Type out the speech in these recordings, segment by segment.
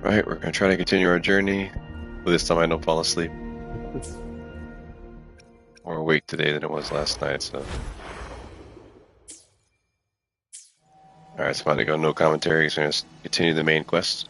Right, we're gonna try to continue our journey. But this time I don't fall asleep. More awake today than it was last night, so. Alright, it's about to go no commentary, so we're gonna continue the main quest.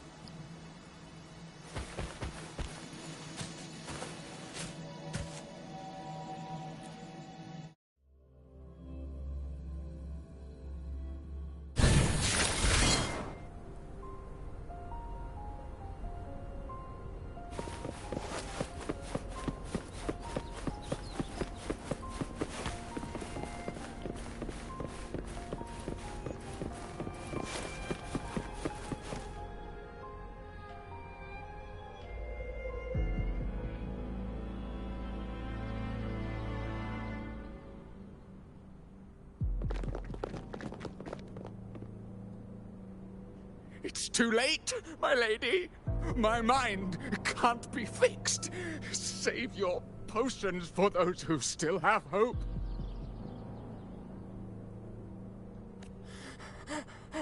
It's too late, my lady. My mind can't be fixed. Save your potions for those who still have hope.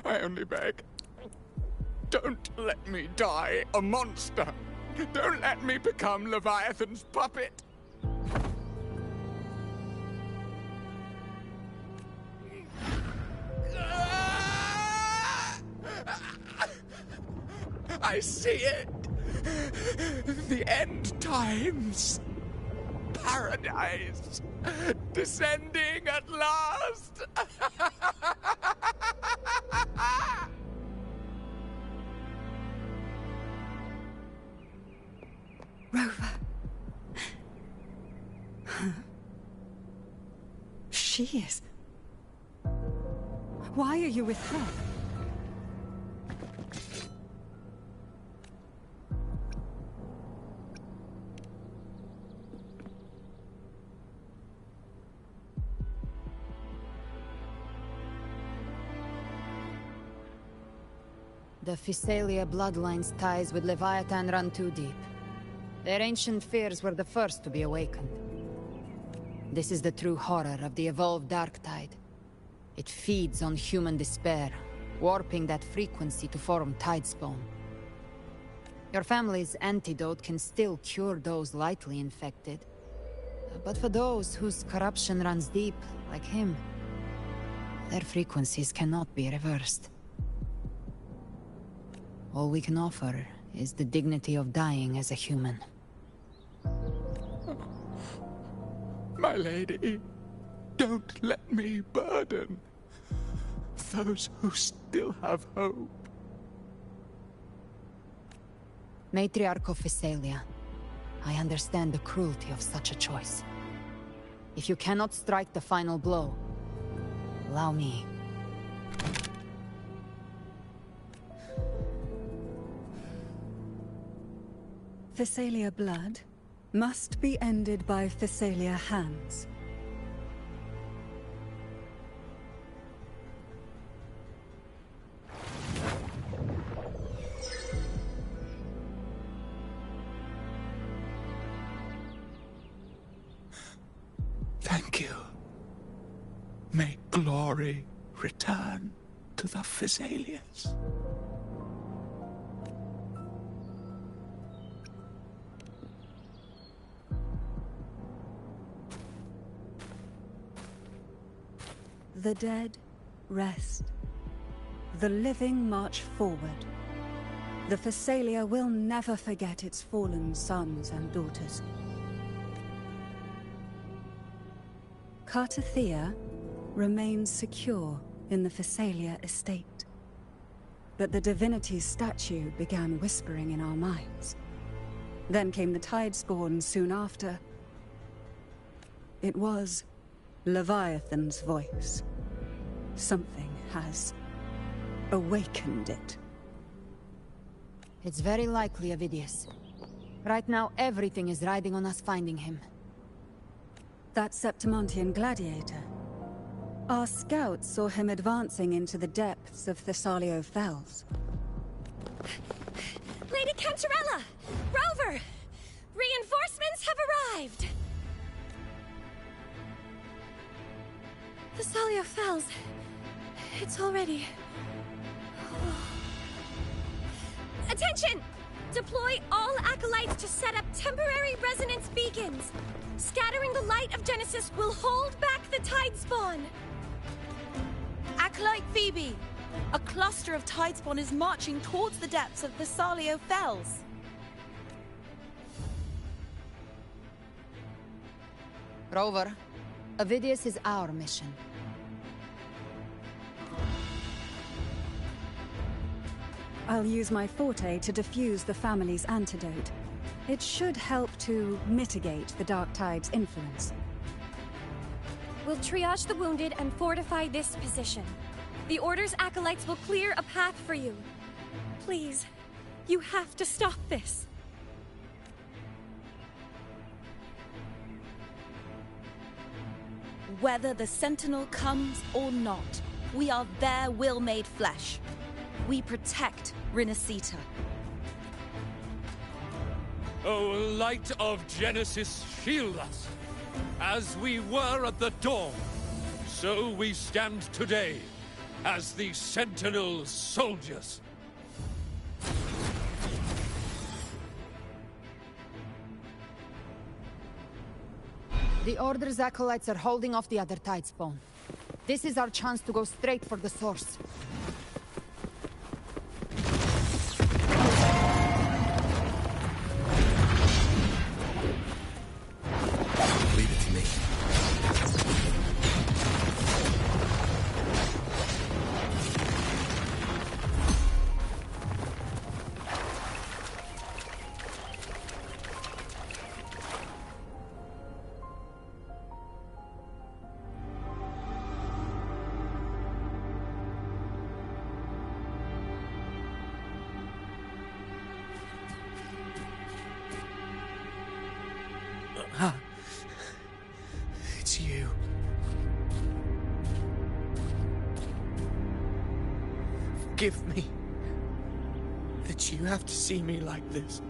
I only beg. Don't let me die a monster. Don't let me become Leviathan's puppet. I see it. The end times. Paradise. Descending at last. Rover. She is. Why are you with her? The Physalia bloodline's ties with Leviathan run too deep. Their ancient fears were the first to be awakened. This is the true horror of the evolved dark tide. It feeds on human despair, warping that frequency to form tidespawn. Your family's antidote can still cure those lightly infected. But for those whose corruption runs deep, like him, their frequencies cannot be reversed. All we can offer is the dignity of dying as a human. My lady, don't let me burden those who still have hope. Matriarch of Physalia, I understand the cruelty of such a choice. If you cannot strike the final blow, allow me. Physalia blood must be ended by Physalia hands. Thank you. May glory return to the Physalians. The dead rest. The living march forward. The Physalia will never forget its fallen sons and daughters. Cartathea remains secure in the Physalia estate. But the divinity's statue began whispering in our minds. Then came the Tidespawn soon after. It was Leviathan's voice. Something has awakened it. It's very likely, Avidius. Right now, everything is riding on us finding him. That Septimontian gladiator. Our scouts saw him advancing into the depths of Thessalio Fells. Lady Cantarella! Rover! Reinforcements have arrived! Thessalio Fells. It's already... Attention! Deploy all acolytes to set up temporary resonance beacons. Scattering the light of Genesis will hold back the Tidespawn. Acolyte Phoebe! A cluster of Tidespawn is marching towards the depths of the Salio Fells. Rover, Avidius is our mission. I'll use my forte to defuse the family's antidote. It should help to mitigate the Dark Tide's influence. We'll triage the wounded and fortify this position. The Order's acolytes will clear a path for you. Please, you have to stop this. Whether the Sentinel comes or not, we are their will made flesh. We protect Rinascita. O light of Genesis, shield us! As we were at the dawn, so we stand today, as the Sentinel soldiers. The Order's acolytes are holding off the other Tidespawn. This is our chance to go straight for the source. Leave it to me. It's you. Forgive me that you have to see me like this.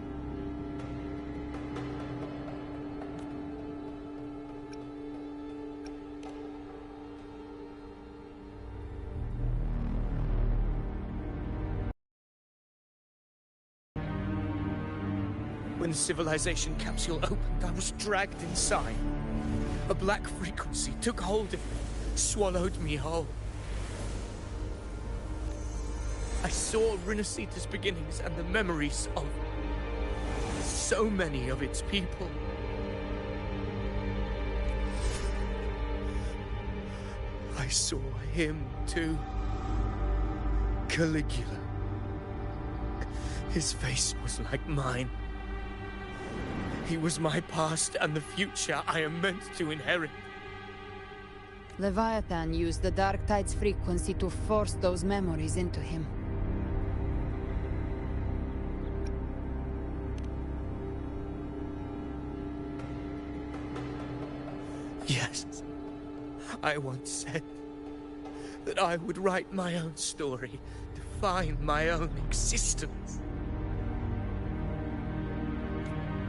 When the civilization capsule opened, I was dragged inside. A black frequency took hold of me, swallowed me whole. I saw Rinascita's beginnings and the memories of so many of its people. I saw him too. Caligula. His face was like mine. He was my past and the future I am meant to inherit. Leviathan used the Dark Tide's frequency to force those memories into him. Yes. I once said that I would write my own story, define my own existence.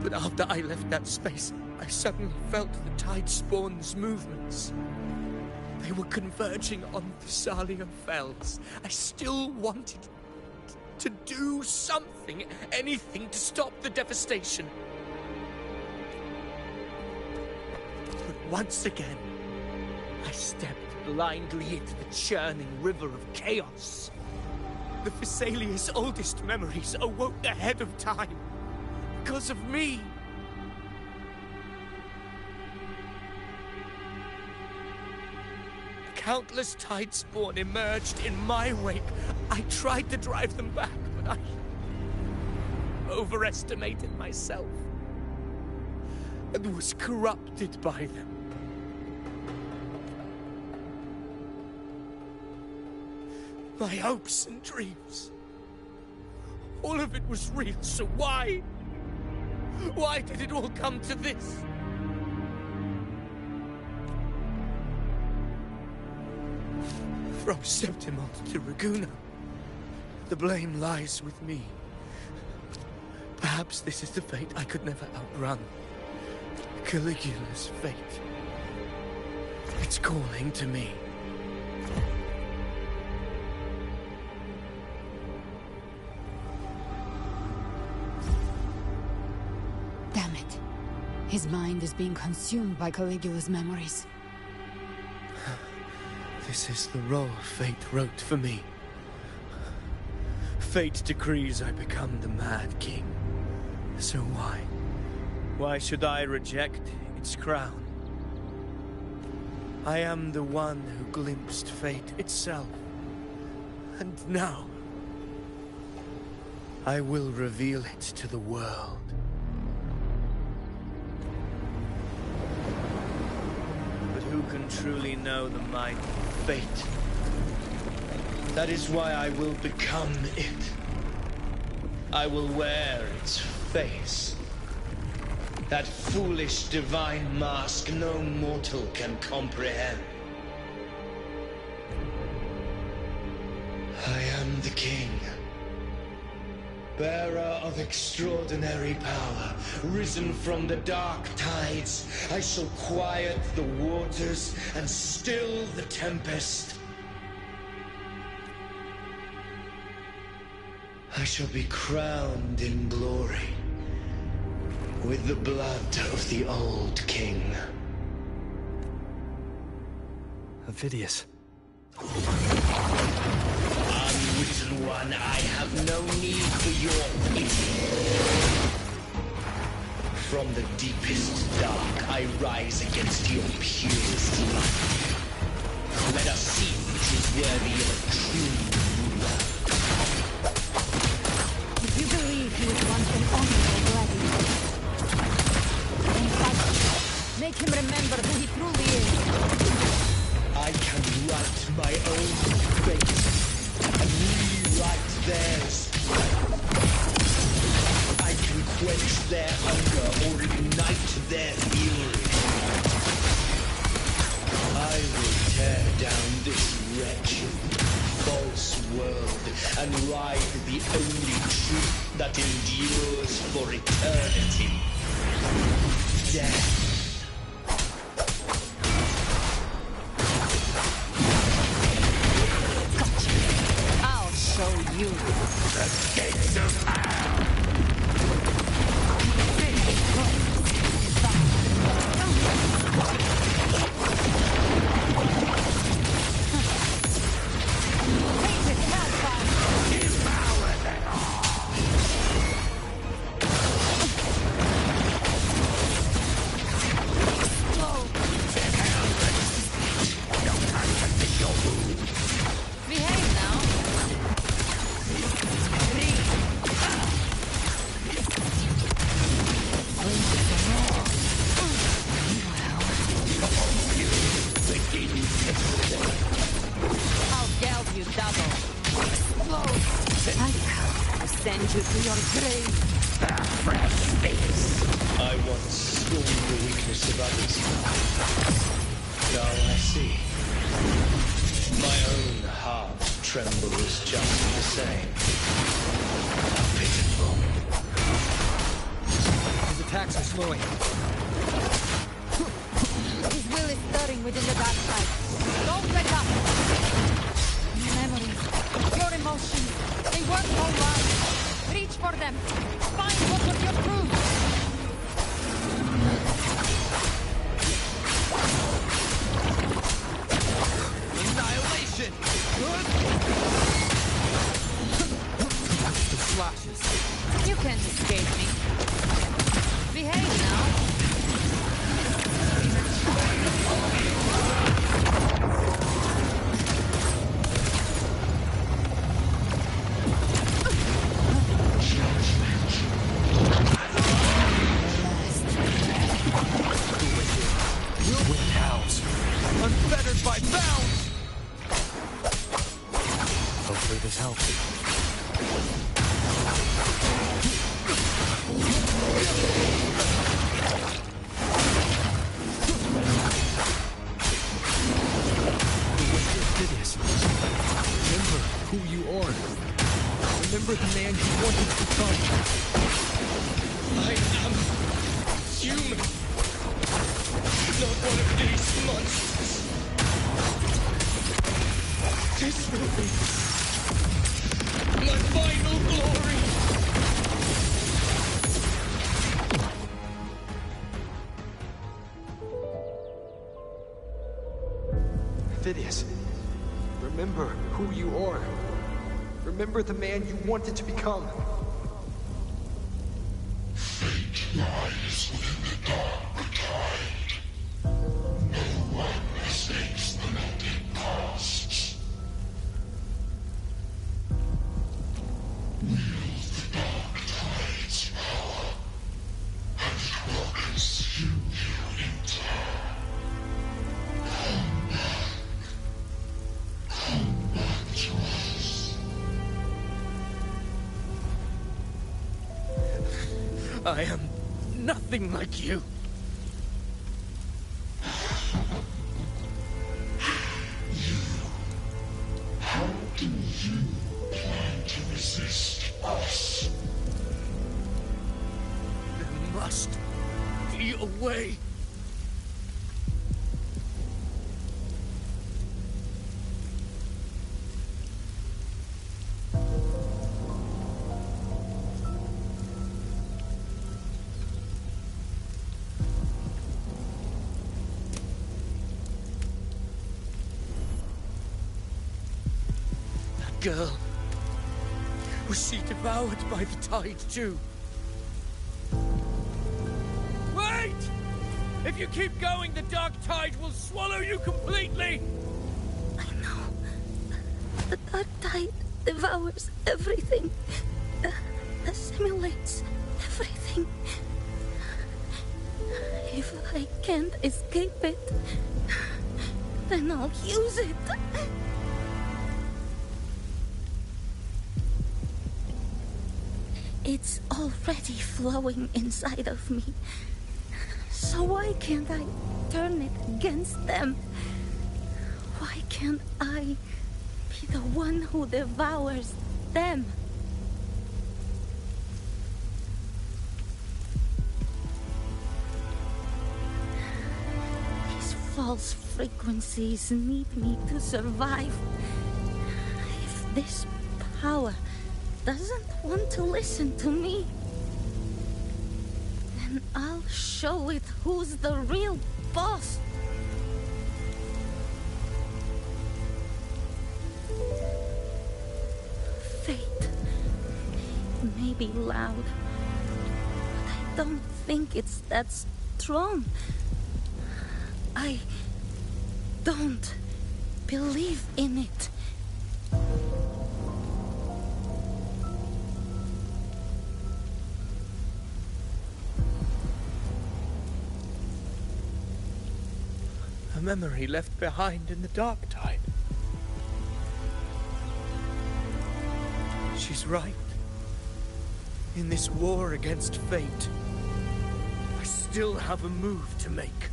But after I left that space, I suddenly felt the Tidespawn's movements. They were converging on the Salio Fells. I still wanted to do something, anything to stop the devastation. But once again, I stepped blindly into the churning river of chaos. The Phaesalia's oldest memories awoke ahead of time. Because of me. Countless Tidespawn emerged in my wake. I tried to drive them back, but I overestimated myself and was corrupted by them. My hopes and dreams, all of it was real, so why? Why did it all come to this? From Septimont to Raguna, the blame lies with me. Perhaps this is the fate I could never outrun. Caligula's fate. It's calling to me. His mind is being consumed by Caligula's memories. This is the role fate wrote for me. Fate decrees I become the Mad King. So why? Why should I reject its crown? I am the one who glimpsed fate itself. And now, I will reveal it to the world. But who can truly know the mind of fate? That is why I will become it. I will wear its face. That foolish divine mask no mortal can comprehend. I am the king. Bearer of extraordinary power, risen from the dark tides, I shall quiet the waters and still the tempest. I shall be crowned in glory with the blood of the old king. Avidius. Unwritten one, I have no need for your pity. From the deepest dark, I rise against your purest light. Let us see which is worthy of a true ruler. If you believe he was once an honorable gladiator, then fight him. Make him remember who he truly is. I can write my own fate and rewrite theirs. I can quench their hunger or ignite their fury. I will tear down this wretched, false world and ride the only truth that endures for eternity. Death. I'll show you. The gates of hell! Devour them all! No time to pick your wound. Behave now. I'll geld you double. Explode. I come to send you to your grave. Fresh space. I once scorned the weakness of others. Now I see. My own heart trembles just the same. How pitiful. His attacks are slowing. His will is stirring within the dark side. Don't let up. Your memories, your emotions, they work all right. Reach for them. Find what was your truth. Annihilation! The slashes. You can't escape me. Behave now. With hounds. Unfettered by bounds! Hopefully this helps. Phidias. Remember who you are. Remember the man you wanted to become. Fate lies within the dark tide. No one escapes the melting pasts. Wield the dark tide's power, and it will consume you in turn. Come back to us. I am nothing like you. How do you plan to resist us? There must be a way. That girl. Was she devoured by the tide too? Wait! If you keep going, the dark tide will swallow you completely! I know. The dark tide devours everything. Assimilates everything. If I can't escape it, then I'll use it. It's already flowing inside of me. So why can't I turn it against them? Why can't I be the one who devours them? These false frequencies need me to survive. If this power doesn't want to listen to me, then I'll show it who's the real boss. Fate may be loud, but I don't think it's that strong. I don't believe in it. A memory left behind in the dark tide. She's right. In this war against fate, I still have a move to make.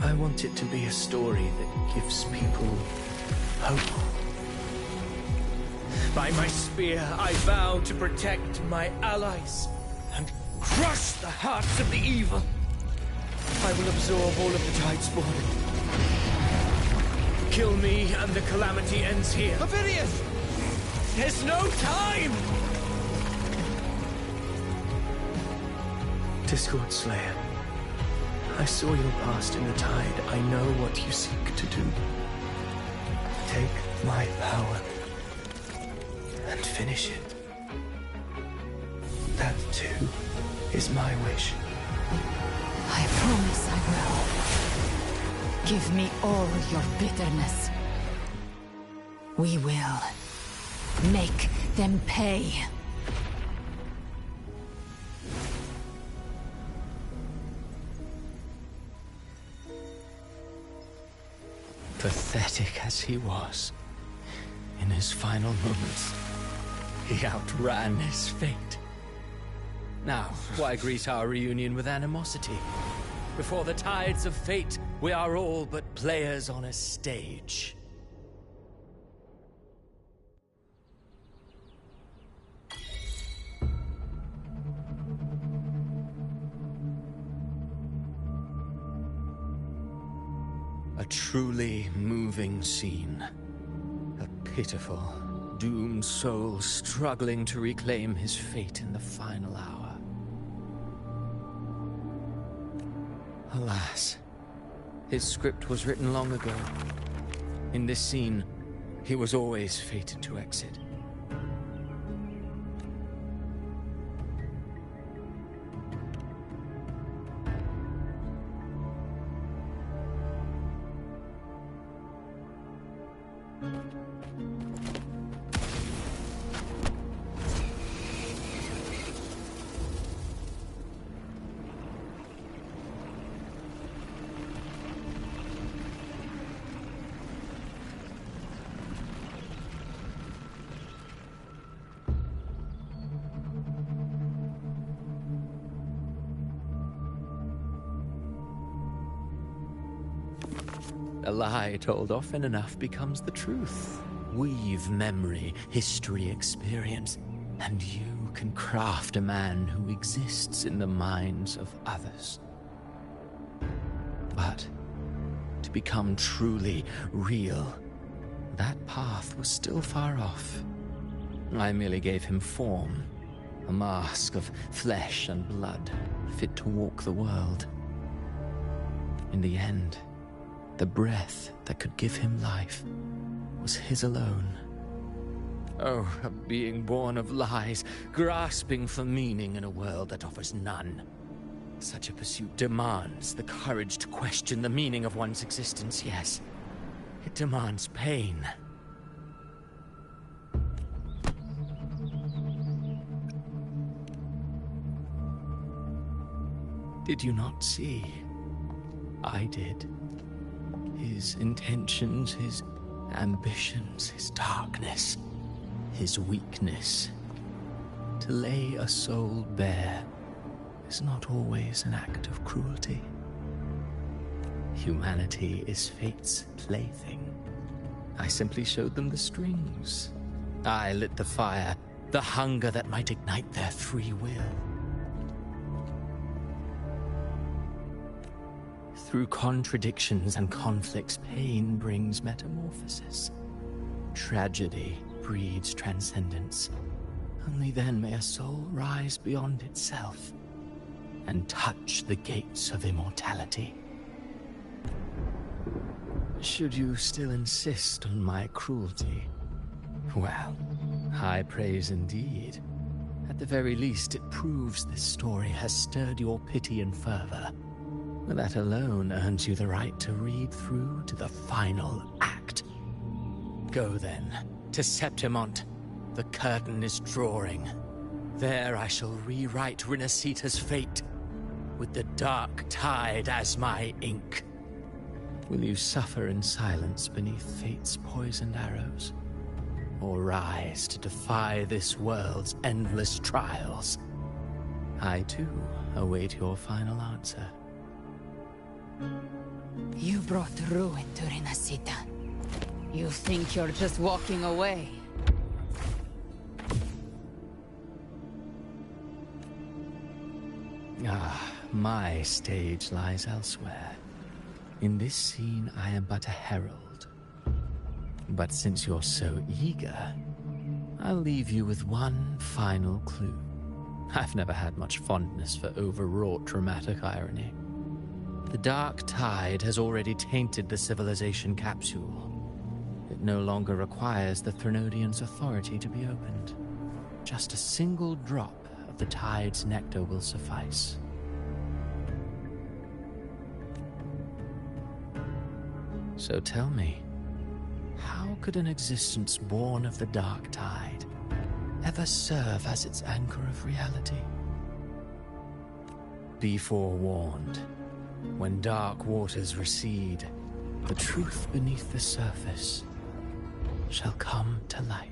I want it to be a story that gives people hope. By my spear, I vow to protect my allies and crush the hearts of the evil. I will absorb all of the tide spawn. Kill me and the calamity ends here. Phidias! There's no time! Discord Slayer, I saw your past in the tide. I know what you seek to do. Take my power and finish it. That too is my wish. I promise I will. Give me all your bitterness. We will make them pay. Pathetic as he was, in his final moments, he outran his fate. Now, why greet our reunion with animosity? Before the tides of fate, we are all but players on a stage. A A truly moving scene. A pitiful, doomed soul struggling to reclaim his fate in the final hour. Alas, his script was written long ago. In this scene, he was always fated to exit. A lie told often enough becomes the truth. Weave memory, history, experience, and you can craft a man who exists in the minds of others. But to become truly real, that path was still far off. I merely gave him form, a mask of flesh and blood, fit to walk the world. In the end, the breath that could give him life was his alone. Oh, a being born of lies, grasping for meaning in a world that offers none. Such a pursuit demands the courage to question the meaning of one's existence, yes. It demands pain. Did you not see? I did. His intentions, his ambitions, his darkness, his weakness. To lay a soul bare is not always an act of cruelty. Humanity is fate's plaything. I simply showed them the strings. I lit the fire, the hunger that might ignite their free will. Through contradictions and conflicts, pain brings metamorphosis. Tragedy breeds transcendence. Only then may a soul rise beyond itself and touch the gates of immortality. Should you still insist on my cruelty? Well, high praise indeed. At the very least, it proves this story has stirred your pity and fervor. That alone earns you the right to read through to the final act. Go then, to Septimont. The curtain is drawing. There I shall rewrite Rinascita's fate, with the dark tide as my ink. Will you suffer in silence beneath fate's poisoned arrows? Or rise to defy this world's endless trials? I too await your final answer. You brought ruin to Rinascita. You think you're just walking away? Ah, my stage lies elsewhere. In this scene, I am but a herald. But since you're so eager, I'll leave you with one final clue. I've never had much fondness for overwrought dramatic irony. The dark tide has already tainted the civilization capsule. It no longer requires the Threnodians' authority to be opened. Just a single drop of the tide's nectar will suffice. So tell me, how could an existence born of the dark tide ever serve as its anchor of reality? Be forewarned. When dark waters recede, the truth beneath the surface shall come to light.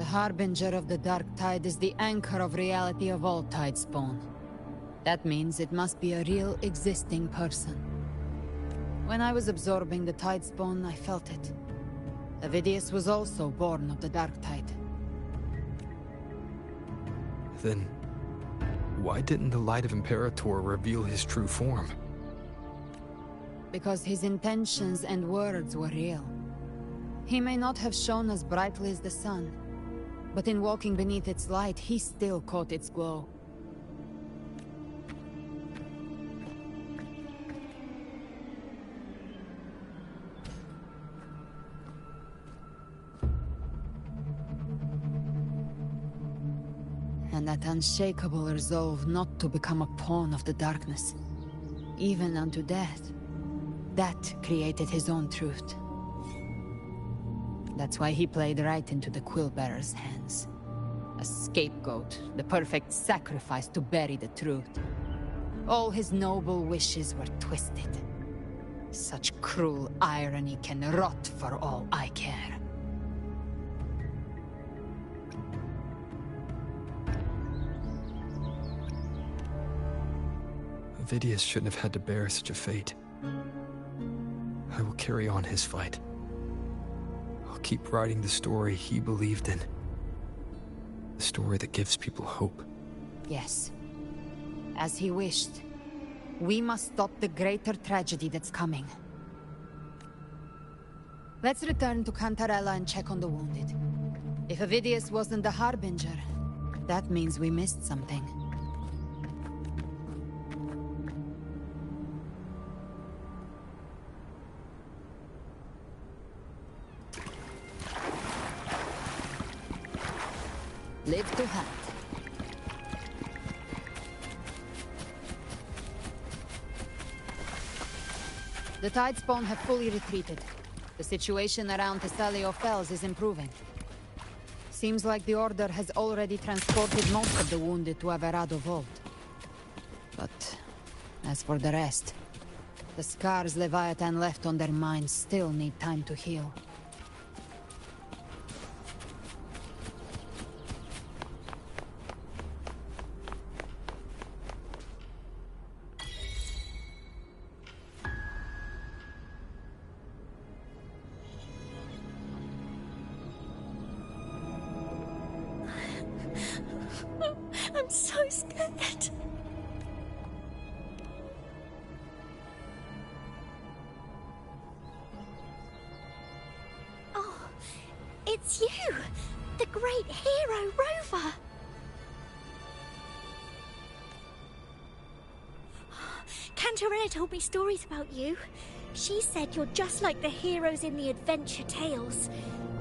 Harbinger of the Dark Tide is the anchor of reality of all Tidespawn. That means it must be a real, existing person. When I was absorbing the Tidespawn, I felt it. Avidius was also born of the Dark Tide. Then, why didn't the Light of Imperator reveal his true form? Because his intentions and words were real. He may not have shone as brightly as the sun, but in walking beneath its light, he still caught its glow. And that unshakable resolve not to become a pawn of the darkness, even unto death, that created his own truth. That's why he played right into the Quillbearer's hands. A scapegoat, the perfect sacrifice to bury the truth. All his noble wishes were twisted. Such cruel irony can rot for all I care. Avidius shouldn't have had to bear such a fate. I will carry on his fight. I'll keep writing the story he believed in. The story that gives people hope. Yes. As he wished. We must stop the greater tragedy that's coming. Let's return to Cantarella and check on the wounded. If Avidius wasn't the Harbinger, that means we missed something. Live to hunt. The Tidespawn have fully retreated. The situation around Thessalio Fells is improving. Seems like the Order has already transported most of the wounded to Averado Vault. But as for the rest, the scars Leviathan left on their minds still need time to heal. I'm so scared. Oh, it's you! The great hero, Rover! Cantarella told me stories about you. She said you're just like the heroes in the adventure tales.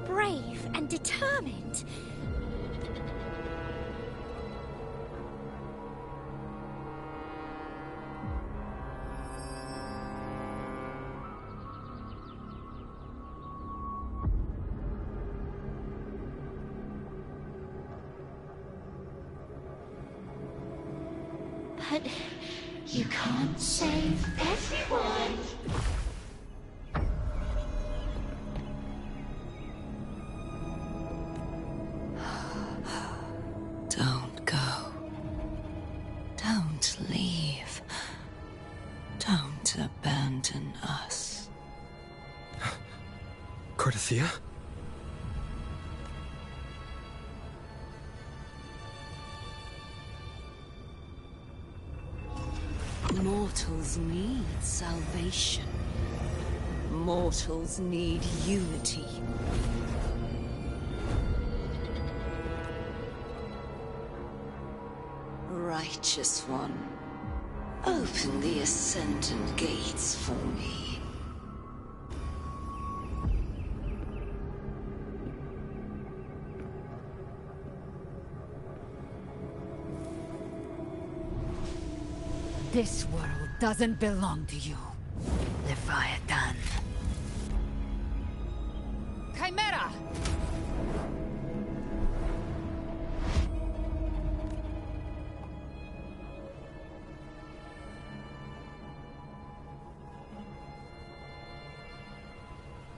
Brave and determined. But You can't save everyone. Don't go. Don't leave. Don't abandon us. Cardathia? Mortals need salvation. Mortals need unity. Righteous One, open the Ascendant Gates for me. This world doesn't belong to you, Leviathan. Chimera!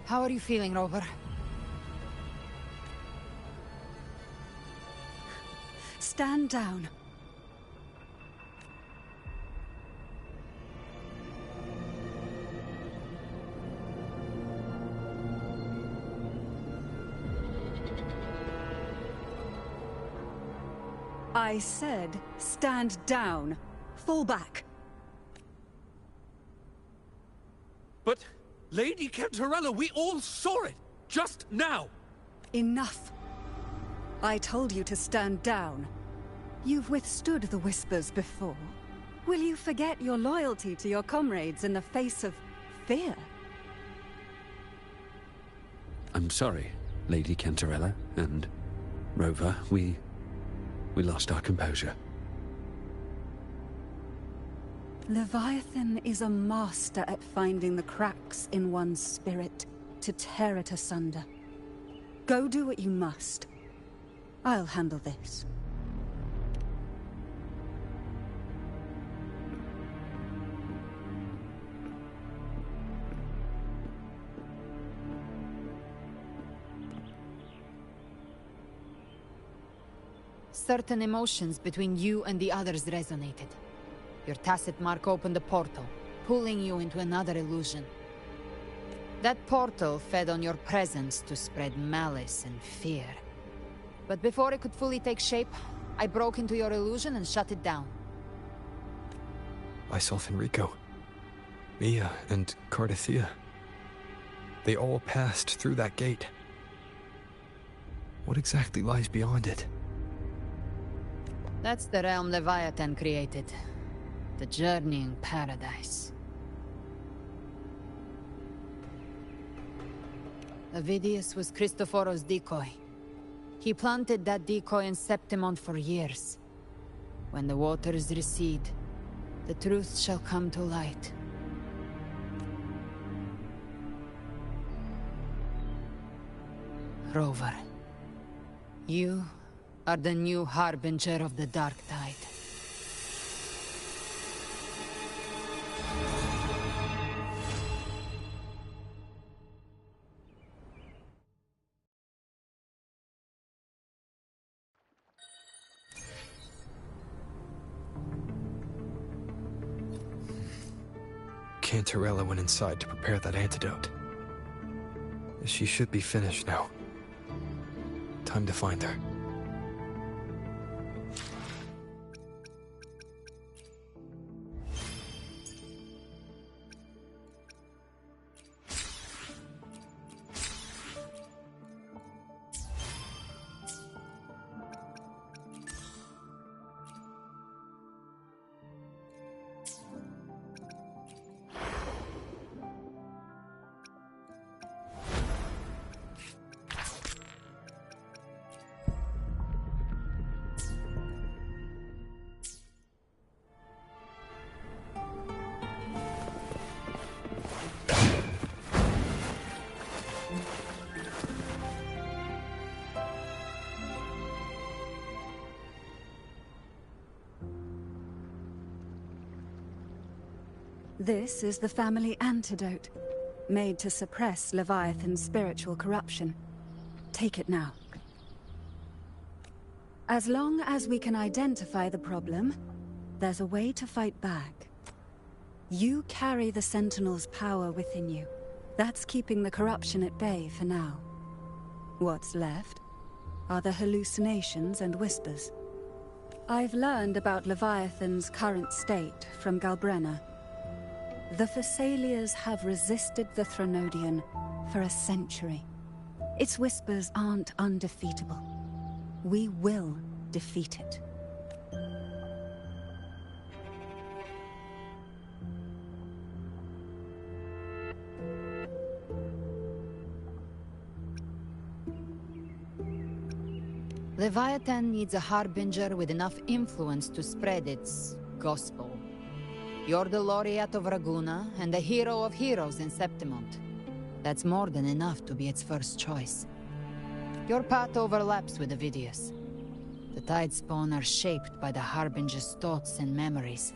How are you feeling, Rover? stand down. I said, stand down. Fall back. But, Lady Cantarella, we all saw it! Just now! Enough. I told you to stand down. You've withstood the whispers before. Will you forget your loyalty to your comrades in the face of fear? I'm sorry, Lady Cantarella and Rover. We lost our composure. Leviathan is a master at finding the cracks in one's spirit to tear it asunder. Go do what you must. I'll handle this. Certain emotions between you and the others resonated. Your tacit mark opened a portal, pulling you into another illusion. That portal fed on your presence to spread malice and fear. But before it could fully take shape, I broke into your illusion and shut it down. I saw Fenrico, Mia, and Cardathia. They all passed through that gate. What exactly lies beyond it? That's the realm Leviathan created. The journeying paradise. Avidius was Cristoforo's decoy. He planted that decoy in Septimont for years. When the waters recede, the truth shall come to light. Rover, you are the new harbinger of the Dark Tide. Cantarella went inside to prepare that antidote. She should be finished now. Time to find her. This is the family antidote, made to suppress Leviathan's spiritual corruption. Take it now. As long as we can identify the problem, there's a way to fight back. You carry the Sentinel's power within you. That's keeping the corruption at bay for now. What's left are the hallucinations and whispers. I've learned about Leviathan's current state from Galbrenna. The Thessalians have resisted the Threnodian for a century. Its whispers aren't undefeatable. We will defeat it. Leviathan needs a harbinger with enough influence to spread its gospel. You're the laureate of Raguna and the hero of heroes in Septimont. That's more than enough to be its first choice. Your path overlaps with Avidius. The Tidespawn are shaped by the harbinger's thoughts and memories.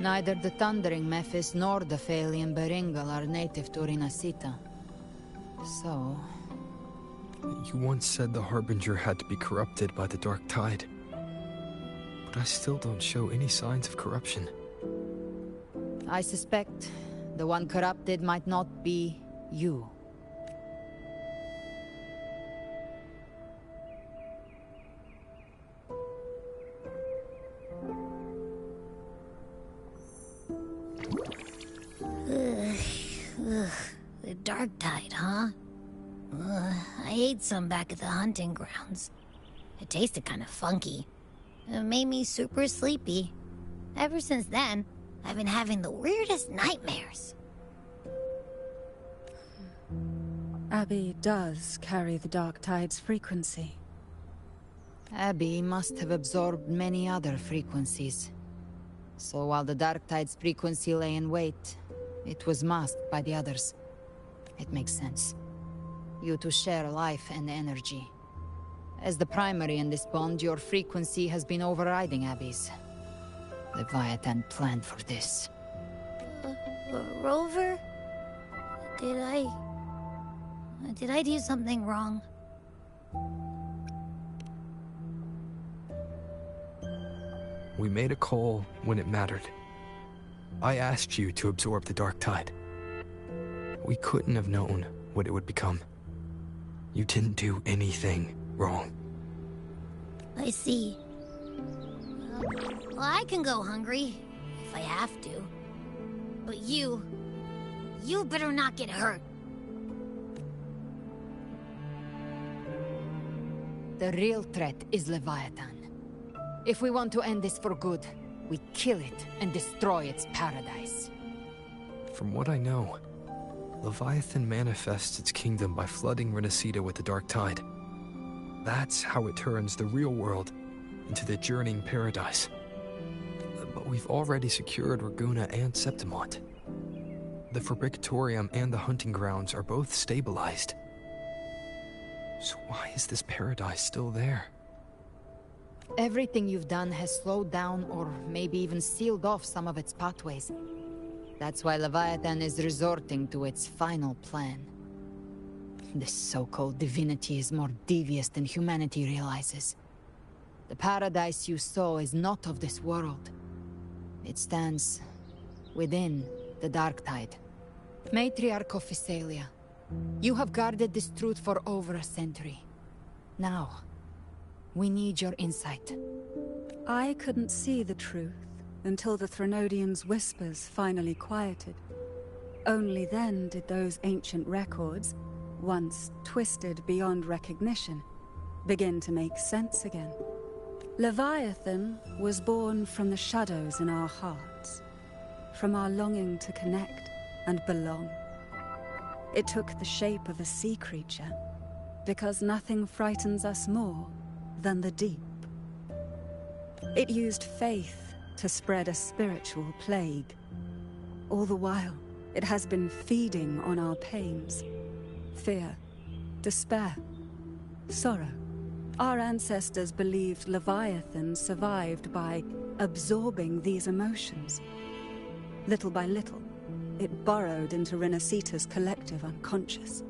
Neither the Thundering Mephis nor the Phalian Beringal are native to Rinascita. So... You once said the Harbinger had to be corrupted by the Dark Tide. But I still don't show any signs of corruption. I suspect the one corrupted might not be you. The Dark Tide, huh? I ate some back at the hunting grounds. It tasted kind of funky. It made me super sleepy. Ever since then, I've been having the weirdest nightmares. Abby does carry the Dark Tide's frequency. Abby must have absorbed many other frequencies. So while the Dark Tide's frequency lay in wait, it was masked by the others. It makes sense. You two share life and energy. As the primary in this bond, your frequency has been overriding Abby's. Leviathan planned for this. Rover? Did I do something wrong? We made a call when it mattered. I asked you to absorb the Dark Tide. We couldn't have known what it would become. You didn't do anything wrong. I see. Well, I can go hungry, if I have to. But you better not get hurt. The real threat is Leviathan. If we want to end this for good, we kill it and destroy its paradise. From what I know, Leviathan manifests its kingdom by flooding Rinascita with the Dark Tide. That's how it turns the real world into the journeying paradise. But we've already secured Raguna and Septimont. The Fabricatorium and the hunting grounds are both stabilized. So why is this paradise still there? Everything you've done has slowed down or maybe even sealed off some of its pathways. That's why Leviathan is resorting to its final plan. This so-called divinity is more devious than humanity realizes. The paradise you saw is not of this world. It stands within the Dark Tide. Matriarch of Physalia, you have guarded this truth for over a century. Now, we need your insight. I couldn't see the truth until the Threnodians' whispers finally quieted. Only then did those ancient records, once twisted beyond recognition, begin to make sense again. Leviathan was born from the shadows in our hearts, from our longing to connect and belong. It took the shape of a sea creature, because nothing frightens us more than the deep. It used faith to spread a spiritual plague. All the while, it has been feeding on our pains. Fear, despair, sorrow. Our ancestors believed Leviathan survived by absorbing these emotions. Little by little, it burrowed into Rinascita's collective unconscious.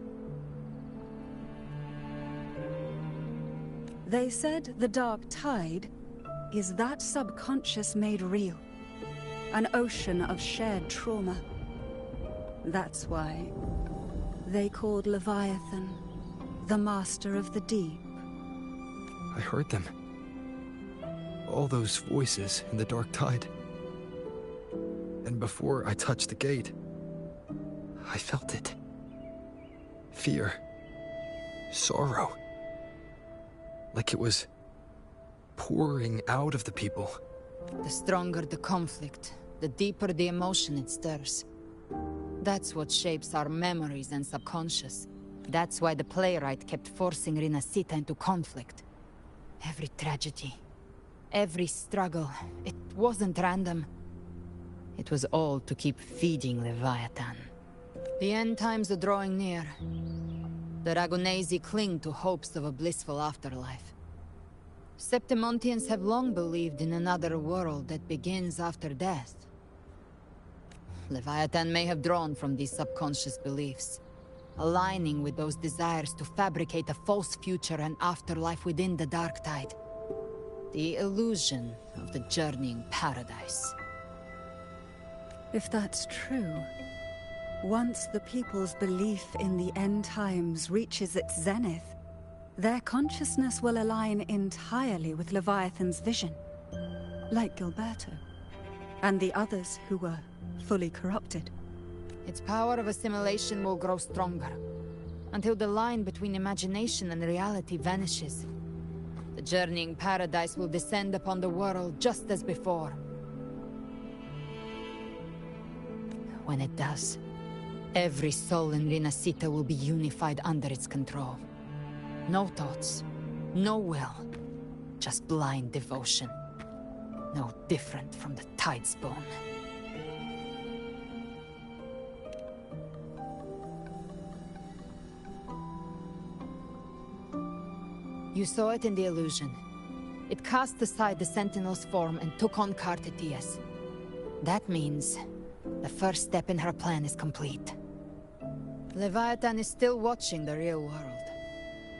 They said the Dark Tide is that subconscious made real. An ocean of shared trauma. That's why they called Leviathan the Master of the Deep. I heard them. All those voices in the Dark Tide. And before I touched the gate, I felt it. Fear. Sorrow. Like it was pouring out of the people. The stronger the conflict, the deeper the emotion it stirs. That's what shapes our memories and subconscious. That's why the playwright kept forcing Rinascita into conflict. Every tragedy, every struggle, it wasn't random. It was all to keep feeding Leviathan. The end times are drawing near. The Ragunesi cling to hopes of a blissful afterlife. Septimontians have long believed in another world that begins after death. Leviathan may have drawn from these subconscious beliefs, aligning with those desires to fabricate a false future and afterlife within the Dark Tide. The illusion of the journeying paradise. If that's true, once the people's belief in the end times reaches its zenith, their consciousness will align entirely with Leviathan's vision, like Gilberto, and the others who were fully corrupted. Its power of assimilation will grow stronger, until the line between imagination and reality vanishes. The journeying paradise will descend upon the world just as before. When it does, every soul in Rinascita will be unified under its control. No thoughts, no will, just blind devotion. No different from the Tidespawn. You saw it in the illusion. It cast aside the Sentinel's form and took on Cartetius. That means the first step in her plan is complete. Leviathan is still watching the real world.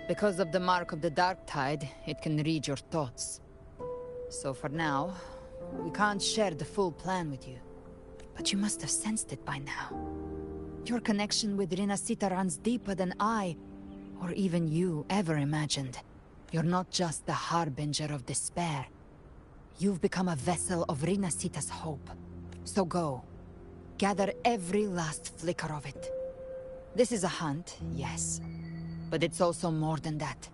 Because of the mark of the Dark Tide, it can read your thoughts. So for now, we can't share the full plan with you. But you must have sensed it by now. Your connection with Rinascita runs deeper than I, or even you, ever imagined. You're not just the harbinger of despair. You've become a vessel of Rinascita's hope. So go. Gather every last flicker of it. This is a hunt, yes. But it's also more than that.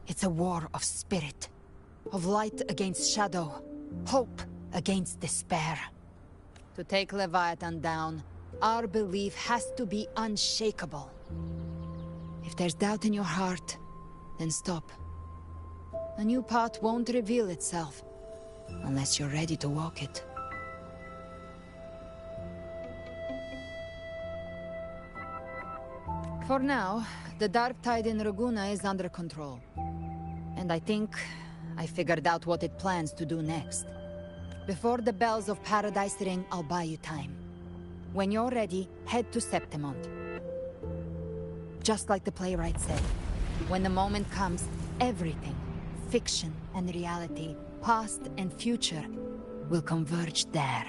It's a war of spirit. Of light against shadow. Hope against despair. To take Leviathan down, our belief has to be unshakable. If there's doubt in your heart, then stop. A new path won't reveal itself, unless you're ready to walk it. For now, the Dark Tide in Raguna is under control. And I think I figured out what it plans to do next. Before the bells of Paradise ring, I'll buy you time. When you're ready, head to Septimont. Just like the playwright said, when the moment comes, everything, fiction and reality, past and future, will converge there.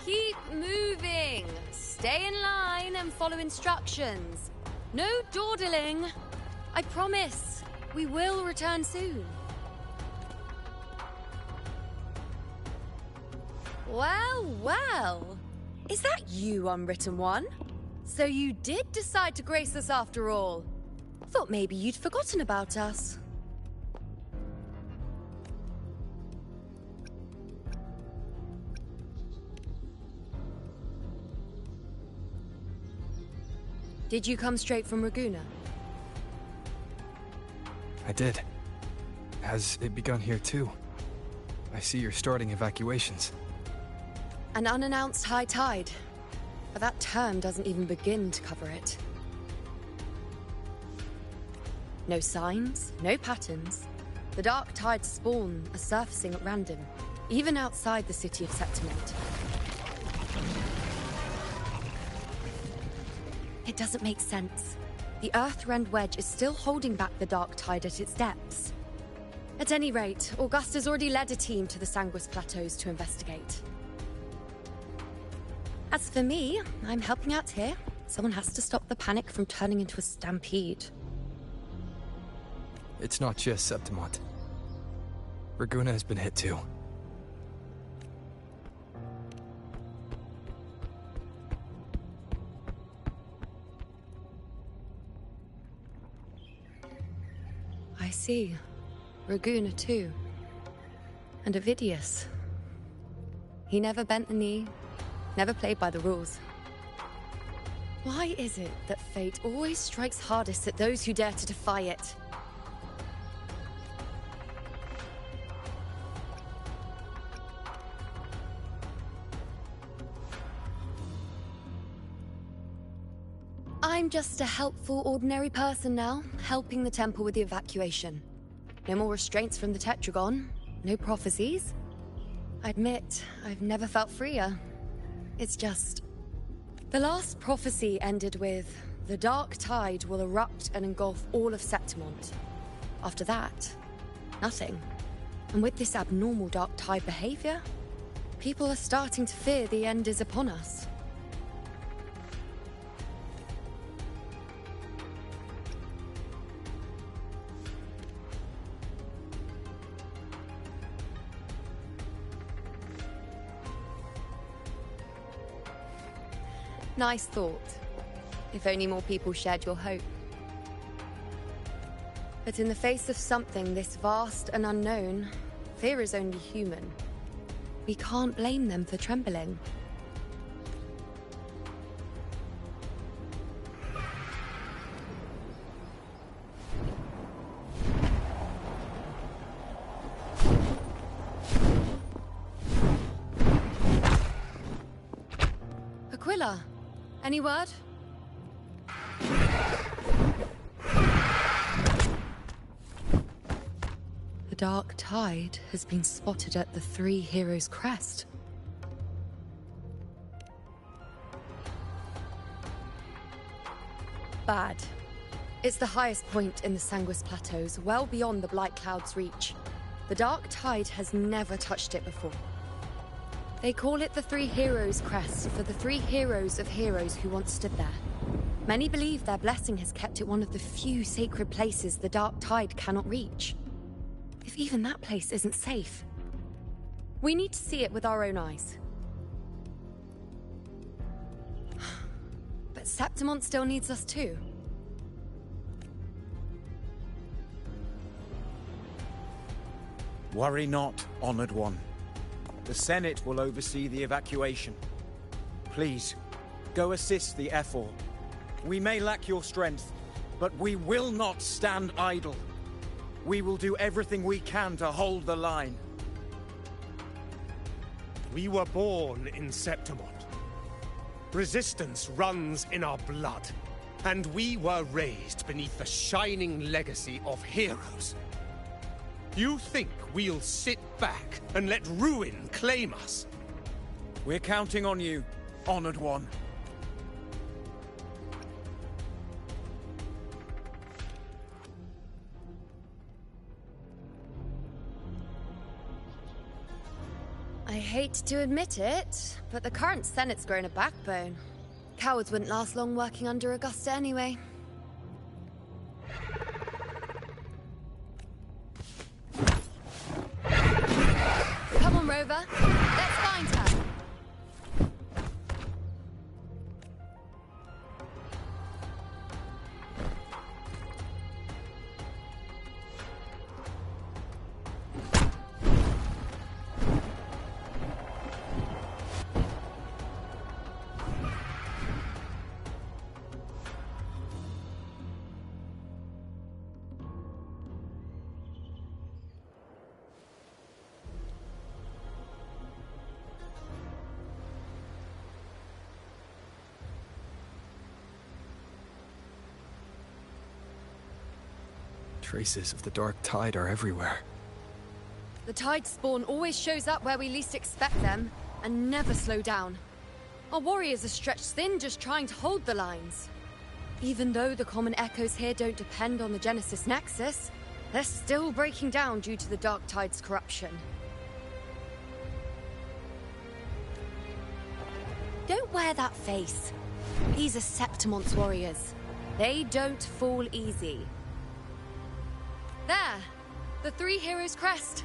Keep moving. Stay in line and follow instructions. No dawdling. I promise, we will return soon. Well, well. Is that you, Unwritten One? So you did decide to grace us after all. Thought maybe you'd forgotten about us. Did you come straight from Raguna? I did. Has it begun here too? I see you're starting evacuations. An unannounced high tide. But that term doesn't even begin to cover it. No signs, no patterns. The dark tide spawn are surfacing at random, even outside the city of Septimont. It doesn't make sense. The Earthrend Wedge is still holding back the dark tide at its depths. At any rate, Augusta's already led a team to the Sanguis Plateaus to investigate. As for me, I'm helping out here. Someone has to stop the panic from turning into a stampede. It's not just Septimont. Raguna has been hit too. I see. Raguna too. And Ovidius. He never bent the knee, never played by the rules. Why is it that fate always strikes hardest at those who dare to defy it? I'm just a helpful, ordinary person now, helping the temple with the evacuation. No more restraints from the Tetragon, no prophecies. I admit, I've never felt freer. It's just... The last prophecy ended with, the dark tide will erupt and engulf all of Septimont. After that, nothing. And with this abnormal dark tide behavior, people are starting to fear the end is upon us. Nice thought. If only more people shared your hope. But in the face of something this vast and unknown, fear is only human. We can't blame them for trembling. Aquila! Any word? The dark tide has been spotted at the Three Heroes' Crest. Bad. It's the highest point in the Sanguis Plateaus, well beyond the Blight Cloud's reach. The dark tide has never touched it before. They call it the Three Heroes' Crest for the three heroes of heroes who once stood there. Many believe their blessing has kept it one of the few sacred places the dark tide cannot reach. If even that place isn't safe, we need to see it with our own eyes. But Septimont still needs us too. Worry not, Honored One. The Senate will oversee the evacuation. Please, go assist the Ephor. We may lack your strength, but we will not stand idle. We will do everything we can to hold the line. We were born in Septimont. Resistance runs in our blood, and we were raised beneath the shining legacy of heroes. You think we'll sit back and let ruin claim us? We're counting on you, Honored One. I hate to admit it, but the current Senate's grown a backbone. Cowards wouldn't last long working under Augusta anyway. Come on, Rover. Let's find her. Traces of the dark tide are everywhere. The tide spawn always shows up where we least expect them, and never slow down. Our warriors are stretched thin just trying to hold the lines. Even though the common echoes here don't depend on the Genesis Nexus, they're still breaking down due to the dark tide's corruption. Don't wear that face. These are Septimon's warriors. They don't fall easy. There! The Three Heroes' crest.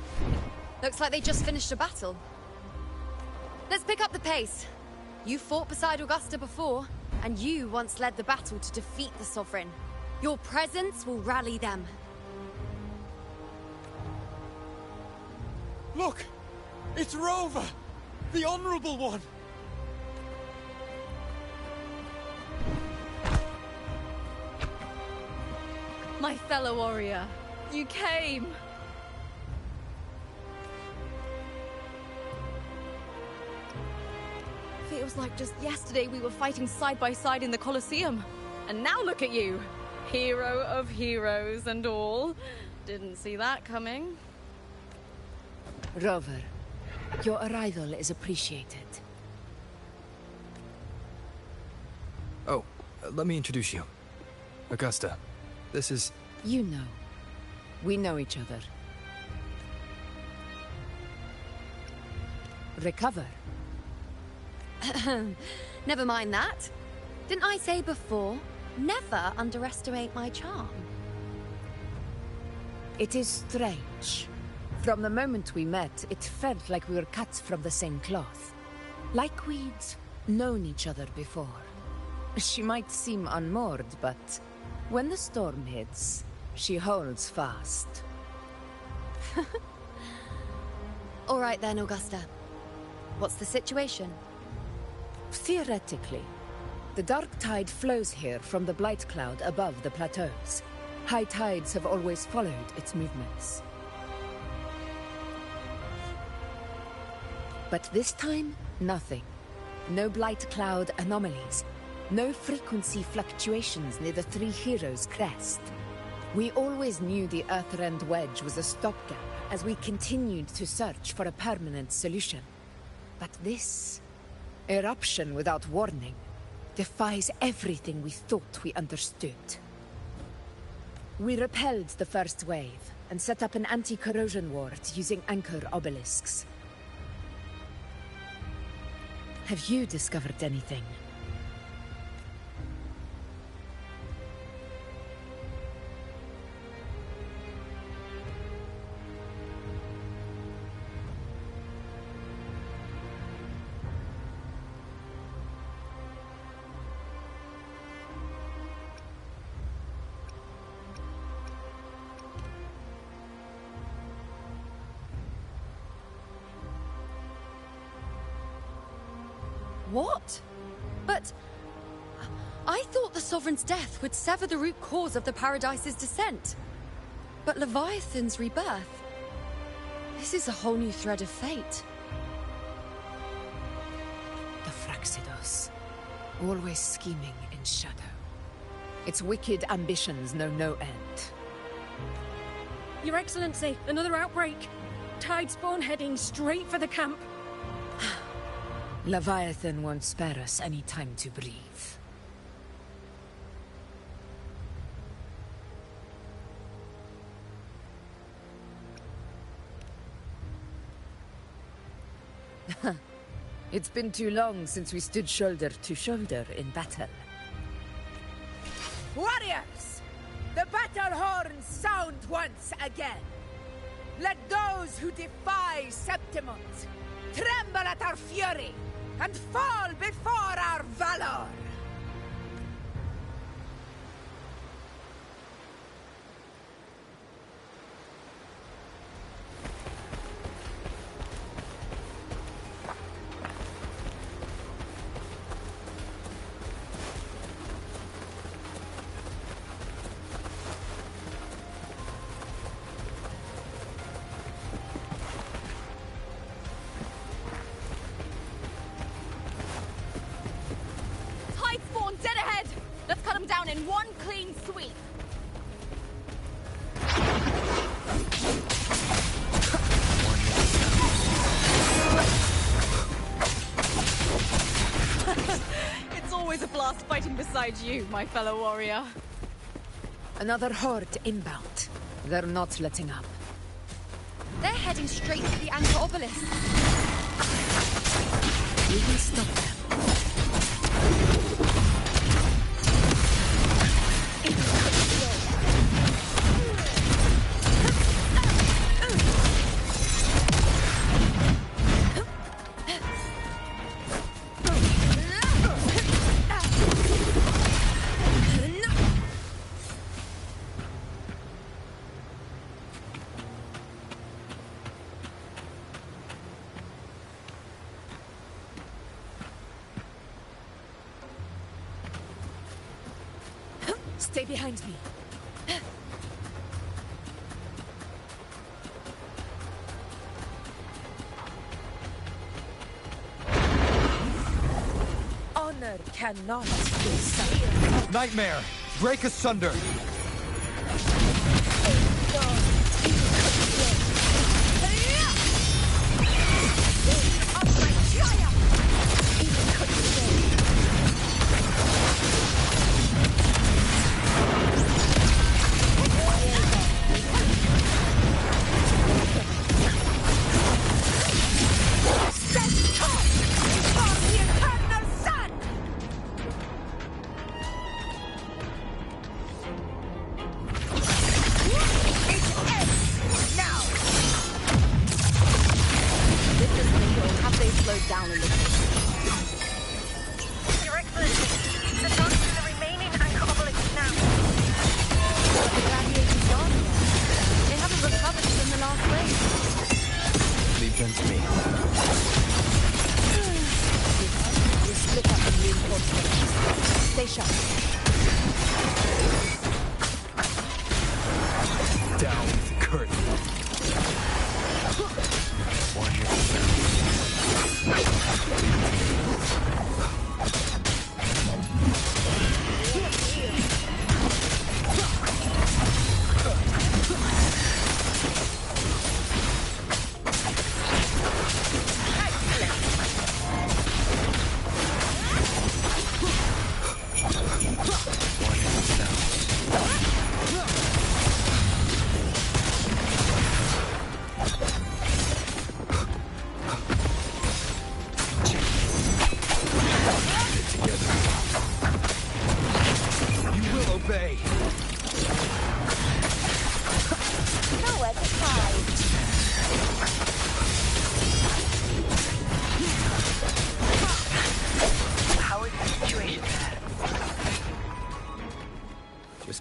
Looks like they just finished a battle. Let's pick up the pace. You fought beside Augusta before, and you once led the battle to defeat the Sovereign. Your presence will rally them. Look! It's Rover! The Honorable One! My fellow warrior, you came! Feels like just yesterday we were fighting side by side in the Colosseum. And now look at you! Hero of heroes and all. Didn't see that coming. Rover, your arrival is appreciated. Oh, let me introduce you. Augusta, this is... You know. We know each other. Recover. Never mind that. Didn't I say before, never underestimate my charm? It is strange. From the moment we met, it felt like we were cut from the same cloth. Like we'd known each other before. She might seem unmoored, but when the storm hits, she holds fast. All right then, Augusta. What's the situation? Theoretically, the dark tide flows here from the blight cloud above the plateaus. High tides have always followed its movements. But this time, nothing. No blight cloud anomalies. No frequency fluctuations near the Three Heroes' crest. We always knew the Earthrend Wedge was a stopgap as we continued to search for a permanent solution. But this eruption without warning defies everything we thought we understood. We repelled the first wave and set up an anti-corrosion ward using anchor obelisks. Have you discovered anything? What? But... I thought the Sovereign's death would sever the root cause of the Paradise's descent. But Leviathan's rebirth... This is a whole new thread of fate. The Fraxidos. Always scheming in shadow. Its wicked ambitions know no end. Your Excellency, another outbreak. Tide spawn heading straight for the camp. Leviathan won't spare us any time to breathe. It's been too long since we stood shoulder to shoulder in battle. Warriors! The battle horns sound once again! Let those who defy Septimont tremble at our fury and fall before our valor! In one clean sweep. It's always a blast fighting beside you, my fellow warrior. Another horde inbound. They're not letting up. They're heading straight to the Anchor Obelisk. We will stop them. Stay behind me. Honor cannot be silenced. Nightmare! Break asunder!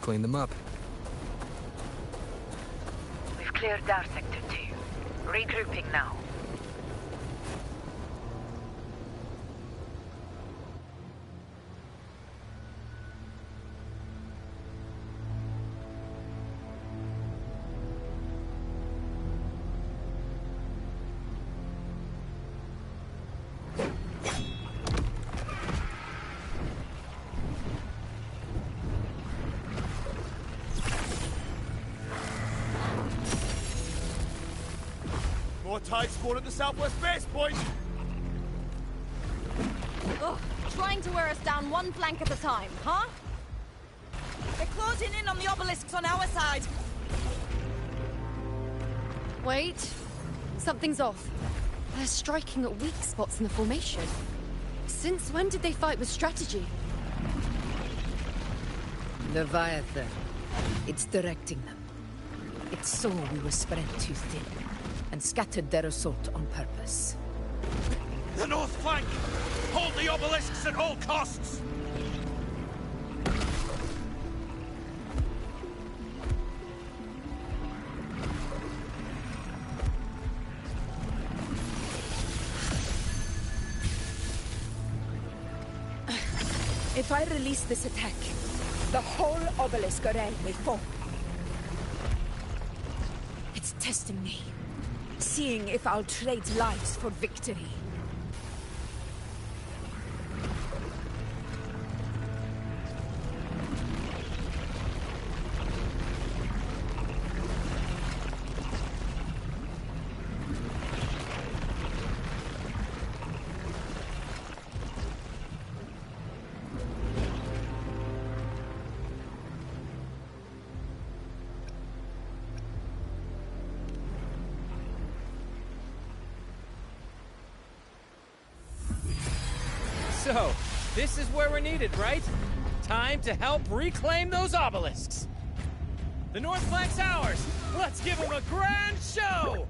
Clean them up. We've cleared our sector 2. Regrouping now. More tide spawn at the southwest base point! Ugh, trying to wear us down one flank at a time, huh? They're closing in on the obelisks on our side. Wait. Something's off. They're striking at weak spots in the formation. Since when did they fight with strategy? Leviathan. It's directing them. It saw we were spread too thin, and scattered their assault on purpose. The north flank! Hold the obelisks at all costs! If I release this attack, the whole obelisk array may fall. It's testing me, seeing if I'll trade lives for victory. So, this is where we're needed, right? Time to help reclaim those obelisks. The north flank's ours. Let's give them a grand show!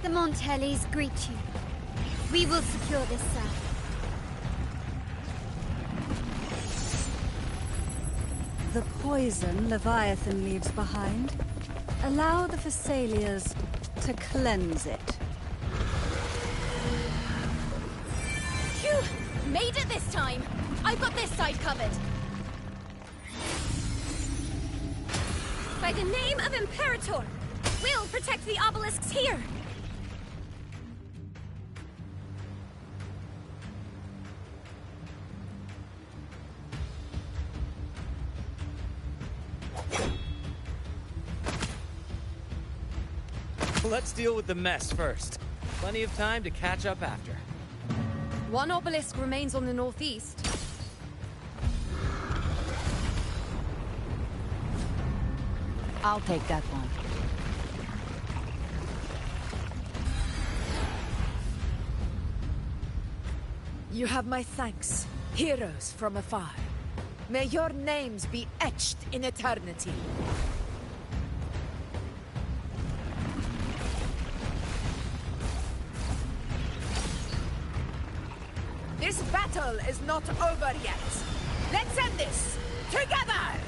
The Montellis greet you. We will secure this cell. The poison Leviathan leaves behind, allow the Thessalians to cleanse it. Phew! Made it this time! I've got this side covered. By the name of Imperator, we'll protect the obelisks here! Let's deal with the mess first. Plenty of time to catch up after. One obelisk remains on the northeast. I'll take that one. You have my thanks, heroes from afar. May your names be etched in eternity. This battle is not over yet. Let's end this together!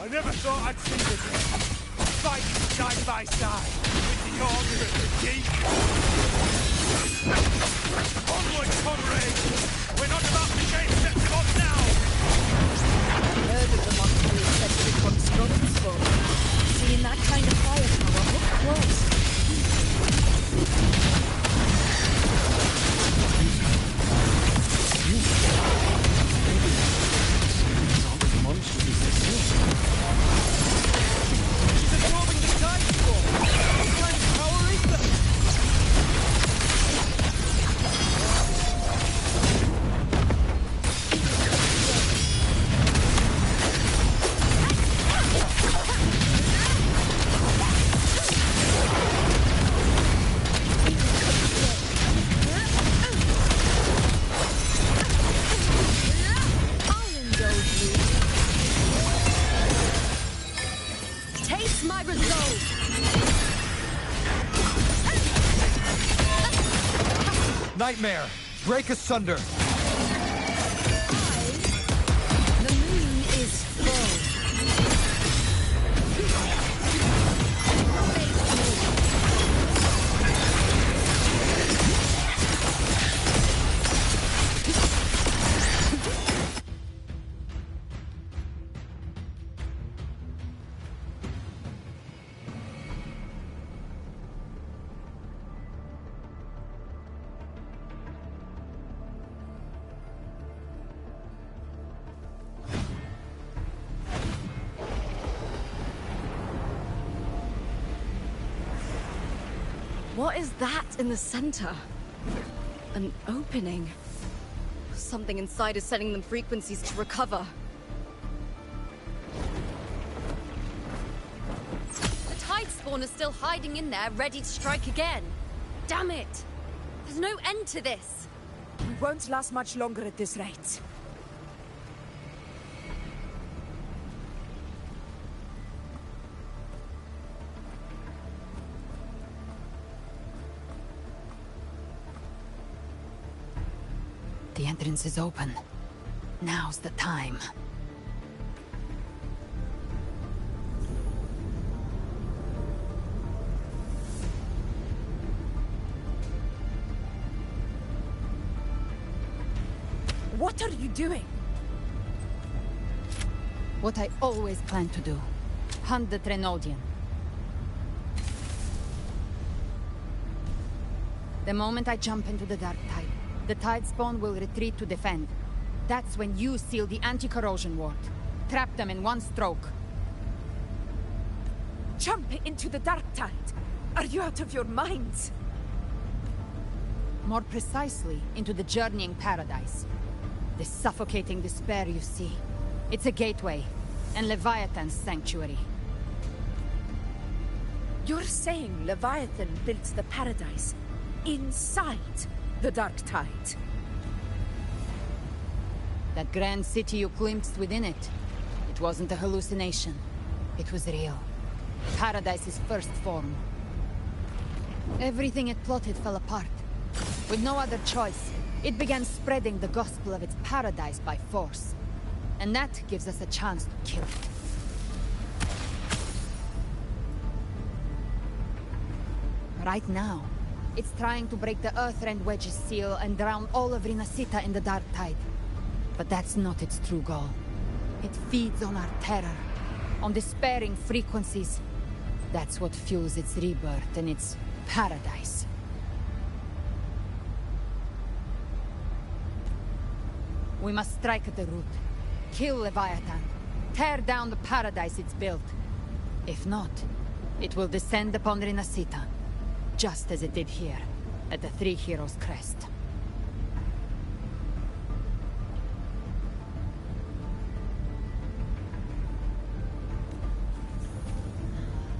I never thought I'd see this. Fighting side by side with the order of the deep. Onward, comrades! We're not about to gain Septimon now! I heard of the monster set to construct for. Seeing that kind of firepower up close. She's absorbing the tide storm! What kind of power is that? Taste my resolve! Nightmare! Break asunder! The moon is full. What is that in the center? An opening. Something inside is sending them frequencies to recover. The Tide Spawn is still hiding in there, ready to strike again. Damn it! There's no end to this. We won't last much longer at this rate. The entrance is open. Now's the time. What are you doing? What I always planned to do. Hunt the Trenodian. The moment I jump into the Dark Tide, the Tide Spawn will retreat to defend. That's when you seal the anti-corrosion ward. Trap them in one stroke. Jump into the Dark Tide? Are you out of your minds? More precisely, into the journeying paradise. The suffocating despair you see. It's a gateway, and Leviathan's sanctuary. You're saying Leviathan built the paradise inside the Dark Tide? That grand city you glimpsed within it, it wasn't a hallucination. It was real. Paradise's first form. Everything it plotted fell apart. With no other choice, it began spreading the gospel of its paradise by force. And that gives us a chance to kill it. Right now, it's trying to break the Earthrend Wedge's seal and drown all of Rinascita in the Dark Tide. But that's not its true goal. It feeds on our terror, on despairing frequencies. That's what fuels its rebirth and its paradise. We must strike at the root. Kill Leviathan. Tear down the paradise it's built. If not, it will descend upon Rinascita, just as it did here, at the Three Heroes' Crest.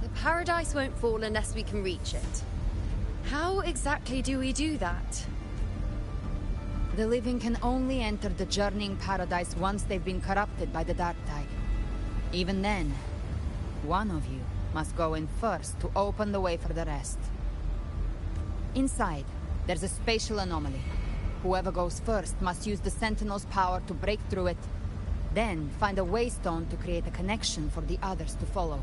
The paradise won't fall unless we can reach it. How exactly do we do that? The living can only enter the journeying paradise once they've been corrupted by the Dark Tide. Even then, one of you must go in first to open the way for the rest. Inside, there's a spatial anomaly. Whoever goes first must use the Sentinel's power to break through it, then find a waystone to create a connection for the others to follow.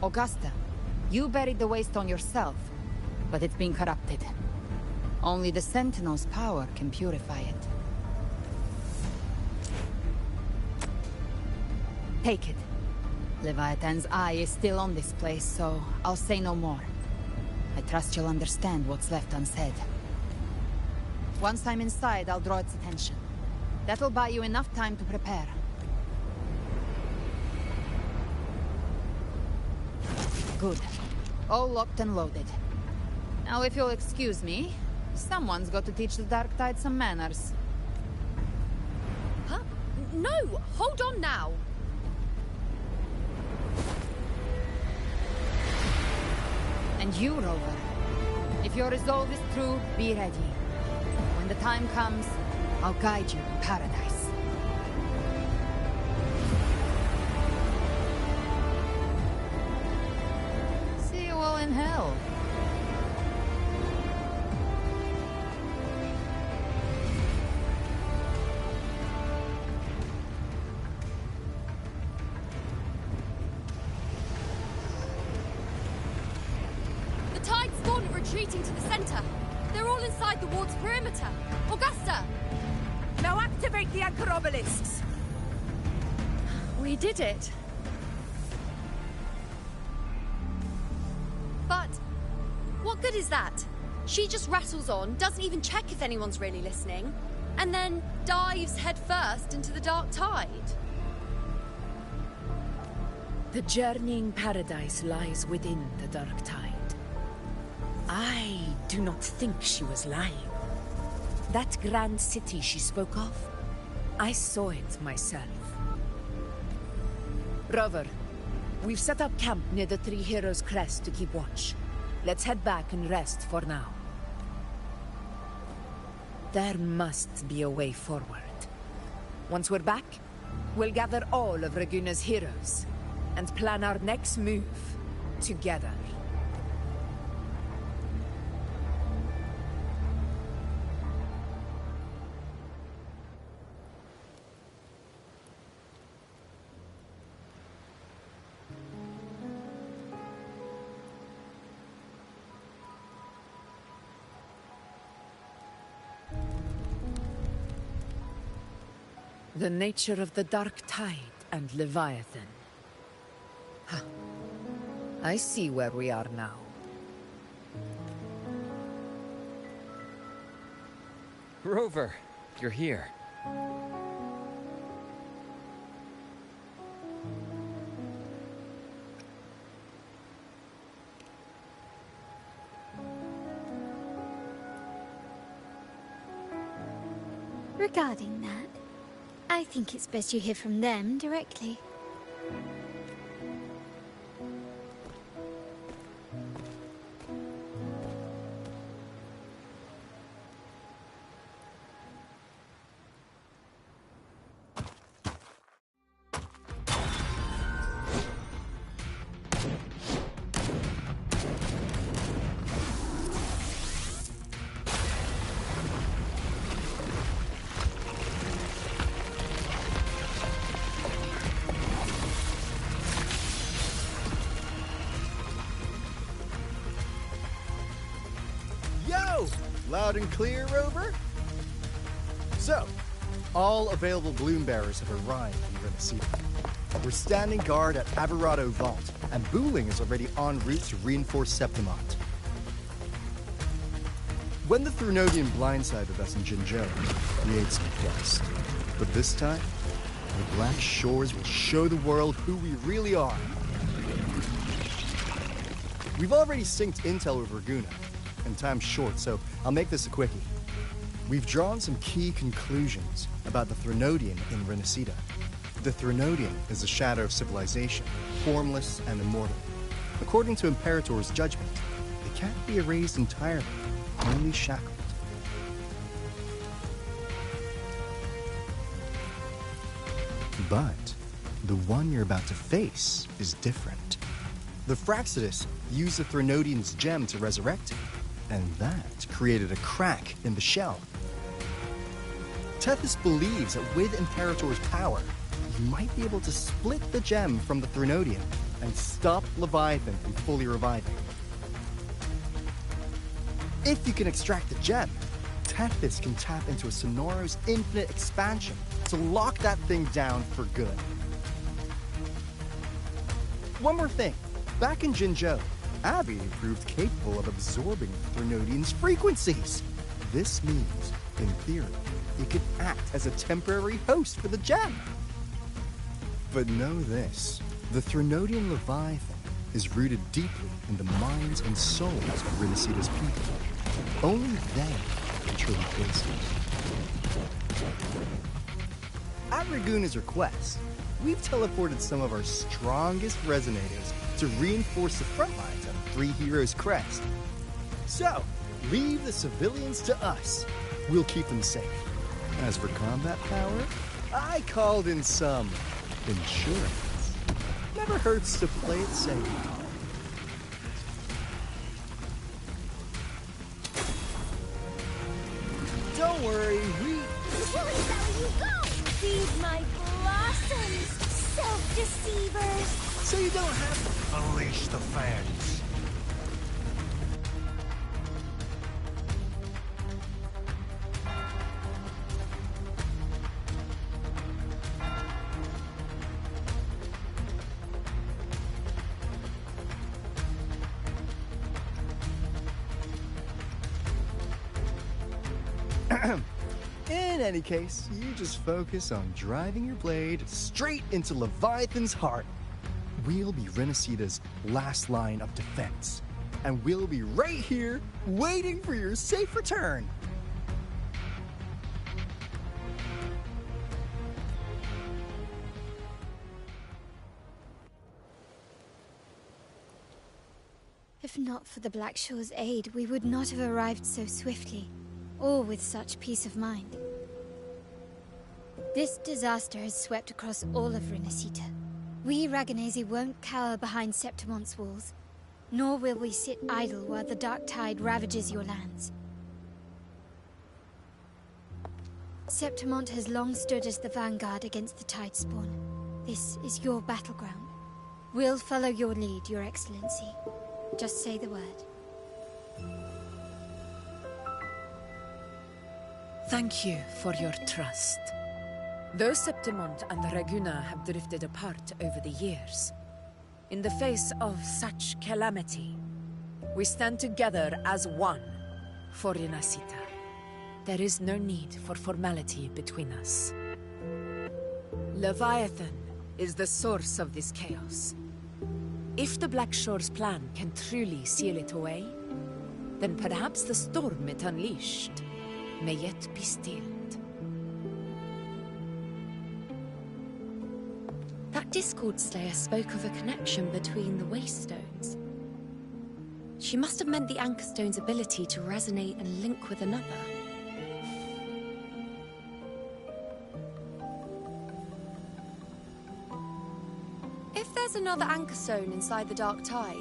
Augusta, you buried the waystone yourself, but it's been corrupted. Only the Sentinel's power can purify it. Take it. Leviathan's eye is still on this place, so I'll say no more. I trust you'll understand what's left unsaid. Once I'm inside, I'll draw its attention. That'll buy you enough time to prepare. Good. All locked and loaded. Now, if you'll excuse me, someone's got to teach the Dark Tide some manners. Huh? No! Hold on now! And you, Rover. If your resolve is true, be ready. When the time comes, I'll guide you to paradise. See you all in hell. Retreating to the center. They're all inside the ward's perimeter. Augusta! Now activate the anchor obelisks! We did it. But what good is that? She just rattles on, doesn't even check if anyone's really listening, and then dives headfirst into the Dark Tide. The journeying paradise lies within the Dark Tide. I do not think she was lying. That grand city she spoke of, I saw it myself. Rover, we've set up camp near the Three Heroes Crest to keep watch. Let's head back and rest for now. There must be a way forward. Once we're back, we'll gather all of Raguna's heroes and plan our next move together. The nature of the Dark Tide and Leviathan. Huh. I see where we are now. Rover, you're here. Regarding that, I think it's best you hear from them directly. Loud and clear, Rover? So, all available bloom bearers have arrived in Rinascita. We're standing guard at Averado Vault, and Booling is already en route to reinforce Septimont. When the Threnodian blindsided us in Jinzhou, we ate some dust. But this time, the Black Shores will show the world who we really are. We've already synced intel with Raguna, and time's short, so I'll make this a quickie. We've drawn some key conclusions about the Threnodian in Rinascita. The Threnodian is a shadow of civilization, formless and immortal. According to Imperator's judgment, it can't be erased entirely, only shackled. But the one you're about to face is different. The Fraxidus used the Threnodian's gem to resurrect him, and that created a crack in the shell. Tethys believes that with Imperator's power, he might be able to split the gem from the Threnodian and stop Leviathan from fully reviving. If you can extract the gem, Tethys can tap into a Sonoro's infinite expansion to lock that thing down for good. One more thing. Back in Jinzhou, Abby proved capable of absorbing the Threnodian's frequencies. This means, in theory, it could act as a temporary host for the gem. But know this, the Threnodian Leviathan is rooted deeply in the minds and souls of Rinascita's people. Only they can truly face it. At Raguna's request, we've teleported some of our strongest resonators to reinforce the front lines of Three Heroes Crest. So, leave the civilians to us. We'll keep them safe. As for combat power, I called in some insurance. Never hurts to play it safe. Don't worry, Where shall you go? Feed my blossoms, self-deceivers! So you don't have to unleash the fans. In any case, you just focus on driving your blade straight into Leviathan's heart. We'll be Rinascita's last line of defense. and we'll be right here, waiting for your safe return. If not for the Black Shore's aid, we would not have arrived so swiftly, or with such peace of mind. This disaster has swept across all of Rinascita. We Ragganese won't cower behind Septimon's walls, nor will we sit idle while the dark tide ravages your lands. Septimont has long stood as the vanguard against the Tidespawn. This is your battleground. We'll follow your lead, Your Excellency. Just say the word. Thank you for your trust. Though Septimont and Reguna have drifted apart over the years, in the face of such calamity, we stand together as one for Rinascita. There is no need for formality between us. Leviathan is the source of this chaos. If the Black Shore's plan can truly seal it away, then perhaps the storm it unleashed may yet be stilled. That Discord Slayer spoke of a connection between the Wastestones. She must have meant the Anchorstone's ability to resonate and link with another. If there's another Anchorstone inside the Dark Tide,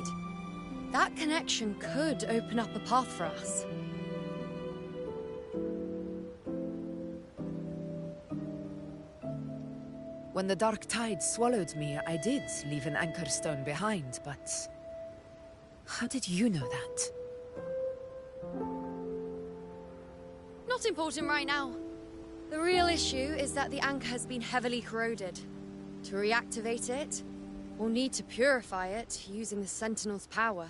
that connection could open up a path for us. When the Dark Tide swallowed me, I did leave an Anchorstone behind, but... how did you know that? Not important right now. The real issue is that the anchor has been heavily corroded. To reactivate it, we'll need to purify it using the Sentinel's power.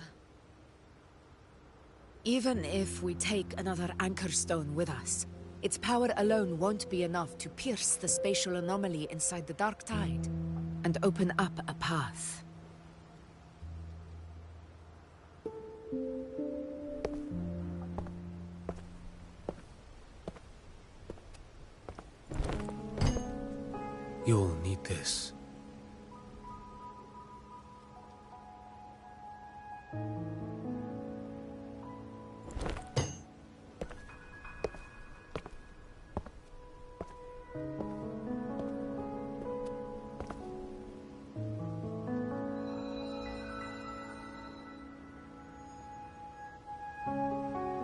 Even if we take another Anchorstone with us, its power alone won't be enough to pierce the spatial anomaly inside the Dark Tide and open up a path. You'll need this.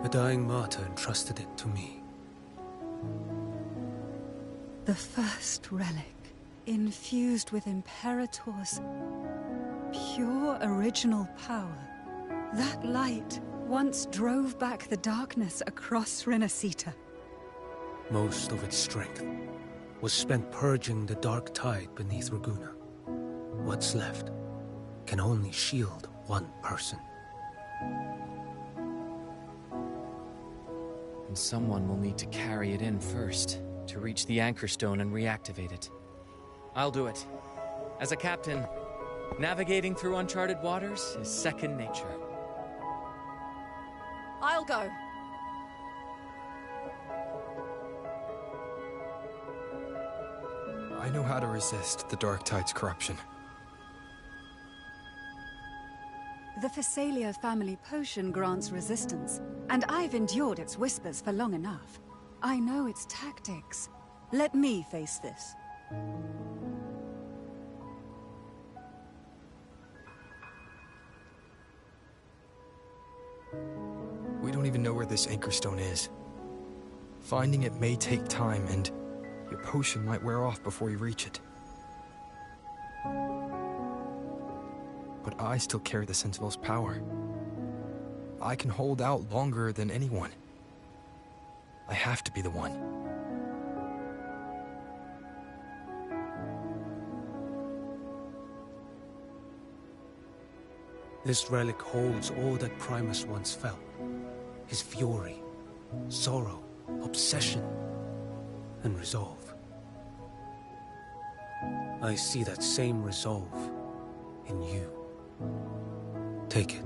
A dying martyr entrusted it to me. The first relic, infused with Imperator's pure original power. That light once drove back the darkness across Rinascita. Most of its strength was spent purging the dark tide beneath Reguna. What's left can only shield one person. And someone will need to carry it in first, to reach the Anchorstone and reactivate it. I'll do it. As a captain, navigating through uncharted waters is second nature. I'll go. I know how to resist the Dark Tide's corruption. The Physalia family potion grants resistance, and I've endured its whispers for long enough. I know its tactics. Let me face this. We don't even know where this Anchorstone is. Finding it may take time, and your potion might wear off before you reach it. But I still carry the Sentinel's power. I can hold out longer than anyone. I have to be the one. This relic holds all that Primus once felt. His fury, sorrow, obsession, and resolve. I see that same resolve in you. Take it.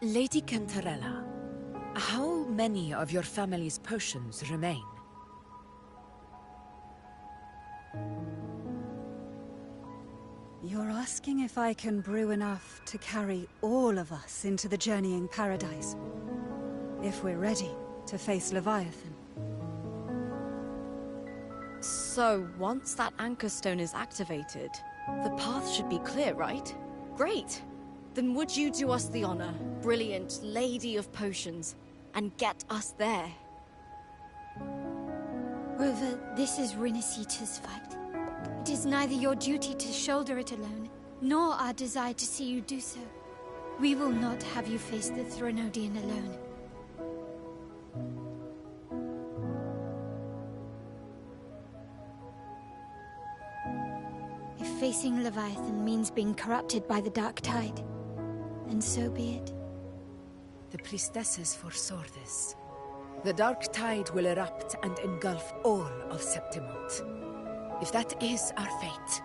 Lady Cantarella, how many of your family's potions remain? You're asking if I can brew enough to carry all of us into the journeying paradise? If we're ready to face Leviathan. So, once that anchor stone is activated, the path should be clear, right? Great! Then would you do us the honor, brilliant Lady of Potions, and get us there? Rover, this is Rinascita's fight. It is neither your duty to shoulder it alone, nor our desire to see you do so. We will not have you face the Threnodian alone. If facing Leviathan means being corrupted by the Dark Tide, then so be it. The priestesses foresaw this. The Dark Tide will erupt and engulf all of Septimont. If that is our fate,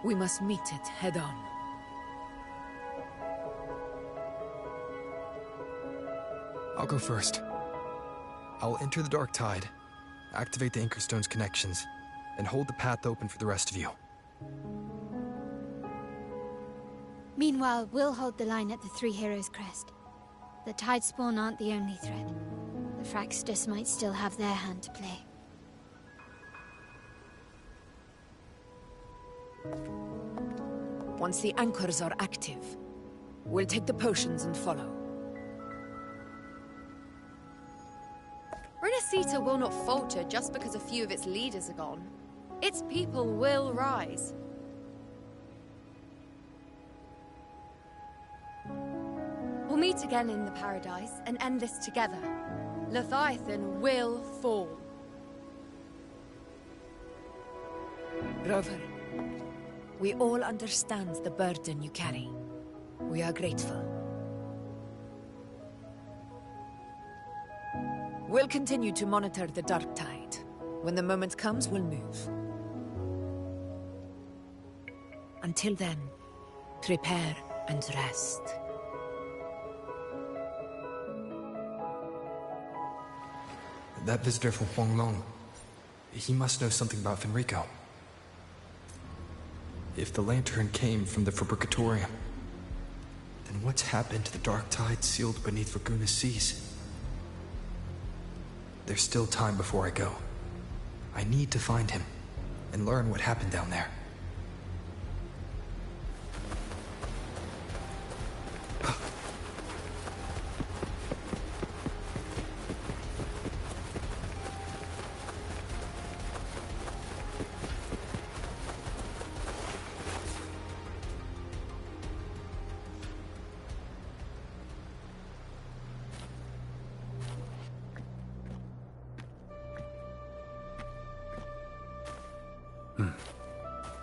we must meet it head-on. I'll go first. I'll enter the Dark Tide, activate the Anchorstone's connections, and hold the path open for the rest of you. Meanwhile, we'll hold the line at the Three Heroes Crest. The Tidespawn aren't the only threat. The Fraxtus might still have their hand to play. Once the anchors are active, we'll take the potions and follow. Rinascita will not falter just because a few of its leaders are gone. Its people will rise. We'll meet again in the Paradise and end this together. Leviathan will fall. Rover, we all understand the burden you carry. We are grateful. We'll continue to monitor the Dark Tide. When the moment comes, we'll move. Until then, prepare and rest. That visitor from Huanglong, he must know something about Fenrico. If the lantern came from the Fabricatorium, then what's happened to the Dark Tide sealed beneath Raguna's seas? There's still time before I go. I need to find him and learn what happened down there.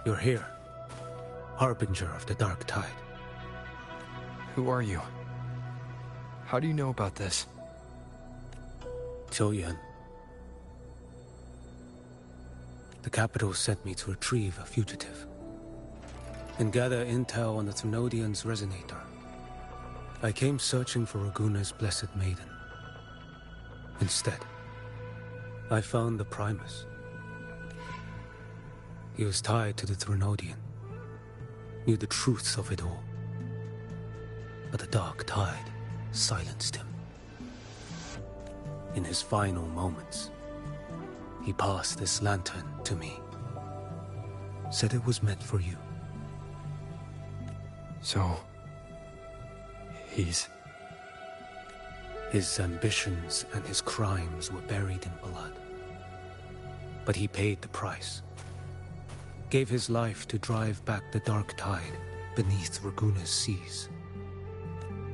You're here, harbinger of the Dark Tide. Who are you? How do you know about this? Zhou. The capital sent me to retrieve a fugitive and gather intel on the Threnodian's resonator. I came searching for Raguna's blessed maiden. Instead, I found the Primus. He was tied to the Threnodian, knew the truths of it all. But the Dark Tide silenced him. In his final moments, he passed this lantern to me. Said it was meant for you. So... His ambitions and his crimes were buried in blood. But he paid the price. Gave his life to drive back the Dark Tide beneath Raguna's seas.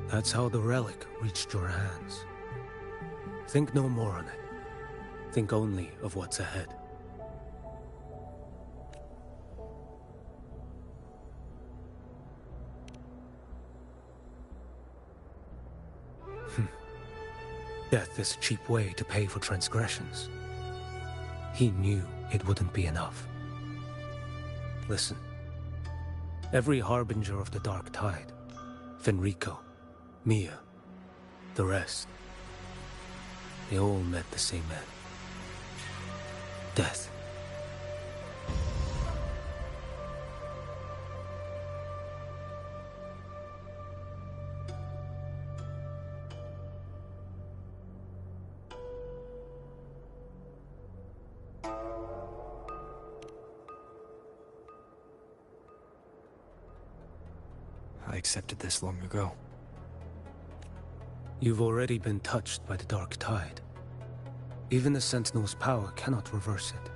That's how the relic reached your hands. Think no more on it. Think only of what's ahead. Death is a cheap way to pay for transgressions. He knew it wouldn't be enough. Listen. Every harbinger of the Dark Tide, Fenrico, Mia, the rest, they all met the same end. Death. I accepted this long ago. You've already been touched by the Dark Tide. Even the Sentinel's power cannot reverse it.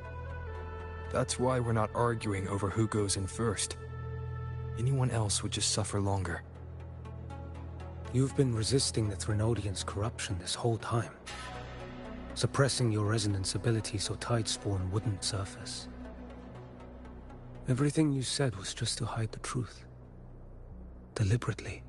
That's why we're not arguing over who goes in first. Anyone else would just suffer longer. You've been resisting the Threnodians' corruption this whole time. Suppressing your resonance ability so Tidespawn wouldn't surface. Everything you said was just to hide the truth. Deliberately.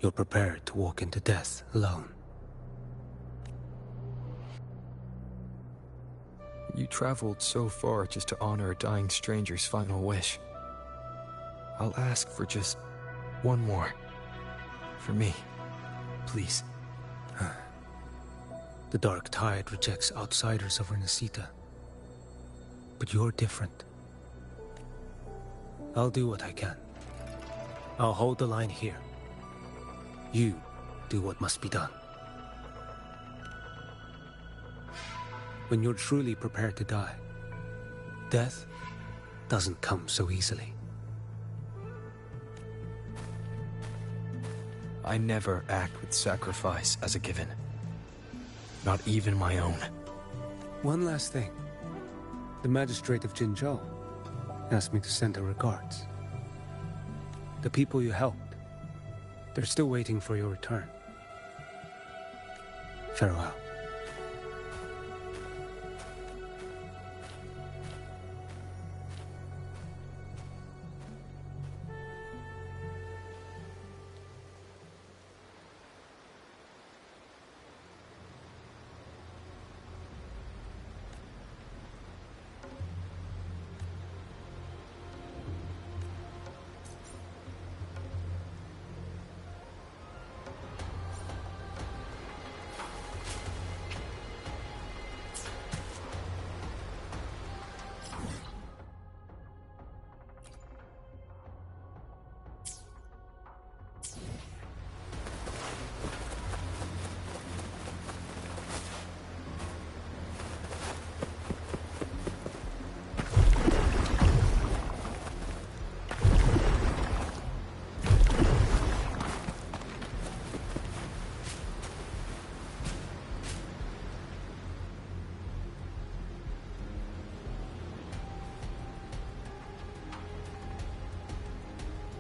You're prepared to walk into death alone. You traveled so far just to honor a dying stranger's final wish. I'll ask for just one more. For me. Please. The Dark Tide rejects outsiders of Rinascita. But you're different. I'll do what I can. I'll hold the line here. You do what must be done. When you're truly prepared to die, death doesn't come so easily. I never act with sacrifice as a given. Not even my own. One last thing. The magistrate of Jinzhou asked me to send her regards. The people you helped, they're still waiting for your return. Farewell.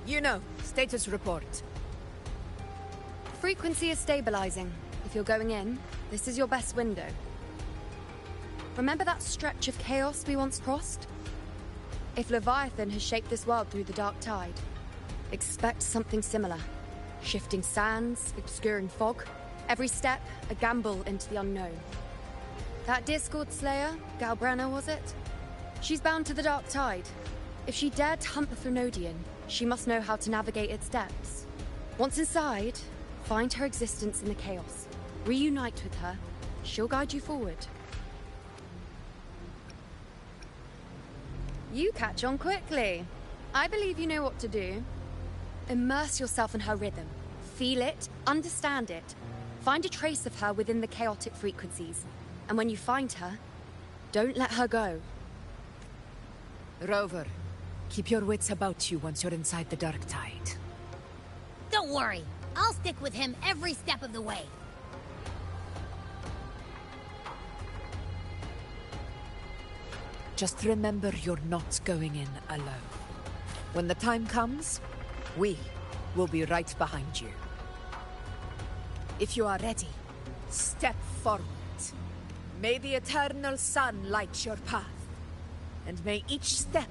You know, status report. Frequency is stabilizing. If you're going in, this is your best window. Remember that stretch of chaos we once crossed? If Leviathan has shaped this world through the Dark Tide, expect something similar. Shifting sands, obscuring fog. Every step, a gamble into the unknown. That Discord Slayer, Galbrenna was it? She's bound to the Dark Tide. If she dared to hunt the Threnodian, she must know how to navigate its depths. Once inside, find her existence in the chaos. Reunite with her. She'll guide you forward. You catch on quickly. I believe you know what to do. Immerse yourself in her rhythm. Feel it, understand it. Find a trace of her within the chaotic frequencies. And when you find her, don't let her go. Rover, keep your wits about you once you're inside the Dark Tide. Don't worry. I'll stick with him every step of the way. Just remember you're not going in alone. When the time comes, we will be right behind you. If you are ready, step forward. May the eternal sun light your path, and may each step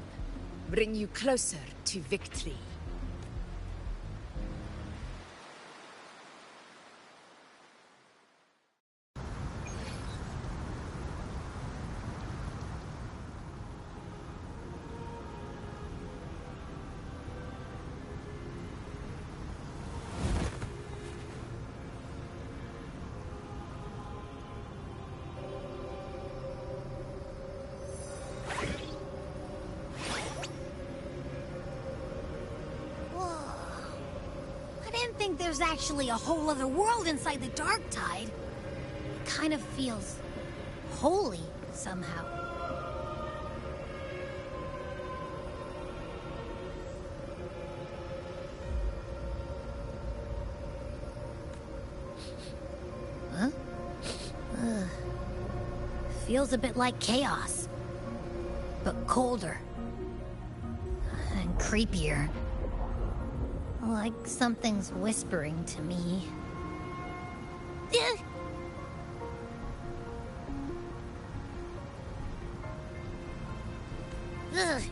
bring you closer to victory. There's actually a whole other world inside the Dark Tide. It kind of feels holy somehow. Huh? Feels a bit like chaos, but colder and creepier. Like something's whispering to me.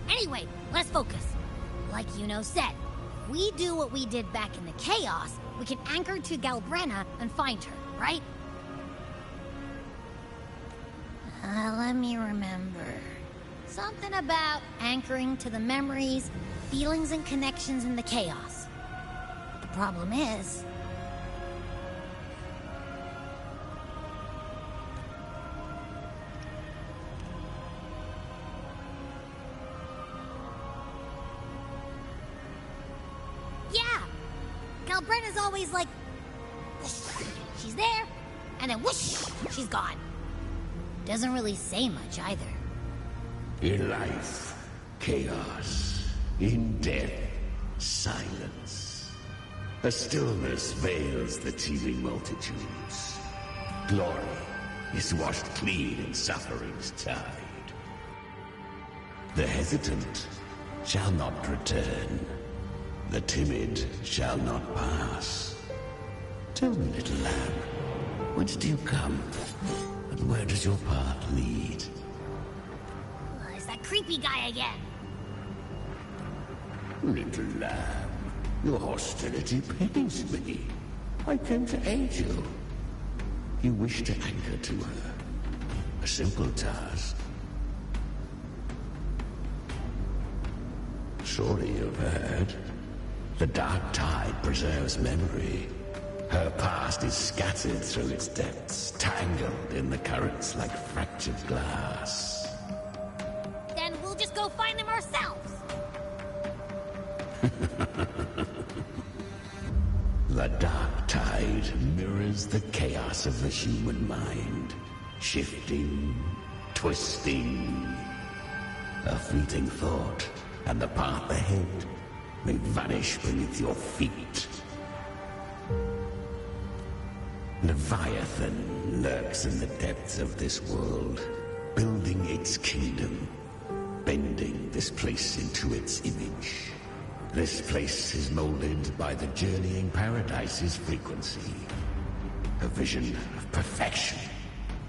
Anyway, let's focus. Like Yuno said, if we do what we did back in the Chaos, we can anchor to Galbrenna and find her, right? Let me remember. Something about anchoring to the memories, feelings, and connections in the Chaos. The problem is... yeah! Galbrenna's always like... whoosh, she's there, and then whoosh, she's gone. Doesn't really say much either. In life, chaos. In death, silence. A stillness veils the teeming multitudes. Glory is washed clean in suffering's tide. The hesitant shall not return. The timid shall not pass. Tell me, little lamb, whence do you come? And where does your path lead? It's that creepy guy again. Little lamb, your hostility pains me. I came to aid you. You wish to anchor to her. A simple task. Surely you've heard. The Dark Tide preserves memory. Her past is scattered through its depths, tangled in the currents like fractured glass. Then we'll just go find them ourselves. The Dark Tide mirrors the chaos of the human mind. Shifting, twisting. A fleeting thought, and the path ahead may vanish beneath your feet. Leviathan lurks in the depths of this world, building its kingdom, bending this place into its image. This place is molded by the journeying paradise's frequency. A vision of perfection,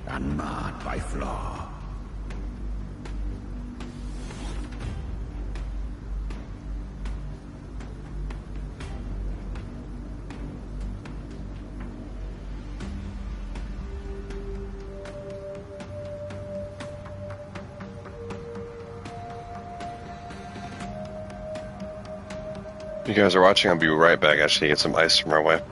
unmarred by flaw. You guys are watching, I'll be right back. Actually, get some ice from our wife.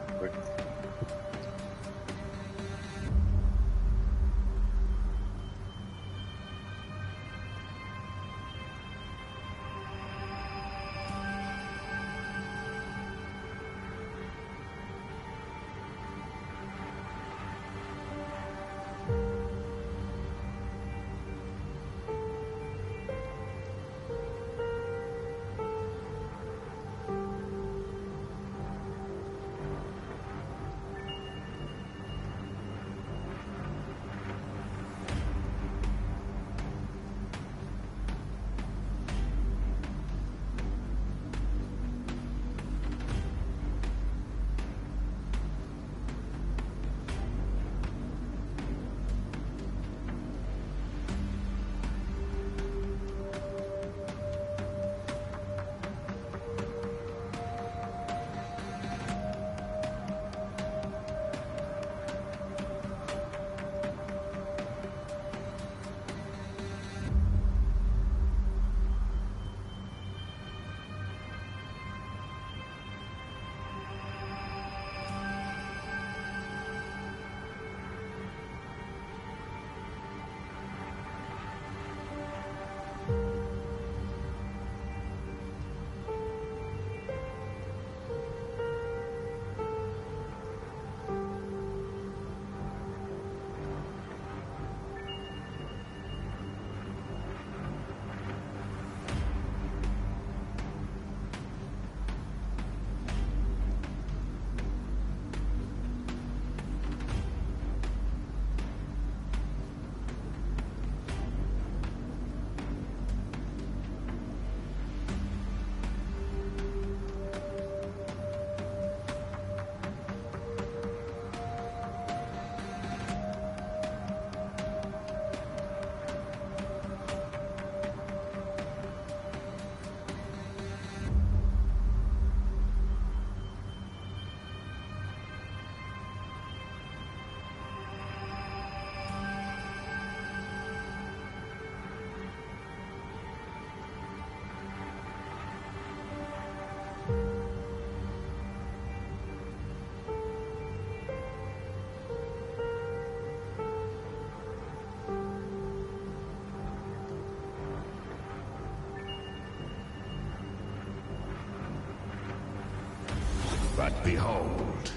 But behold,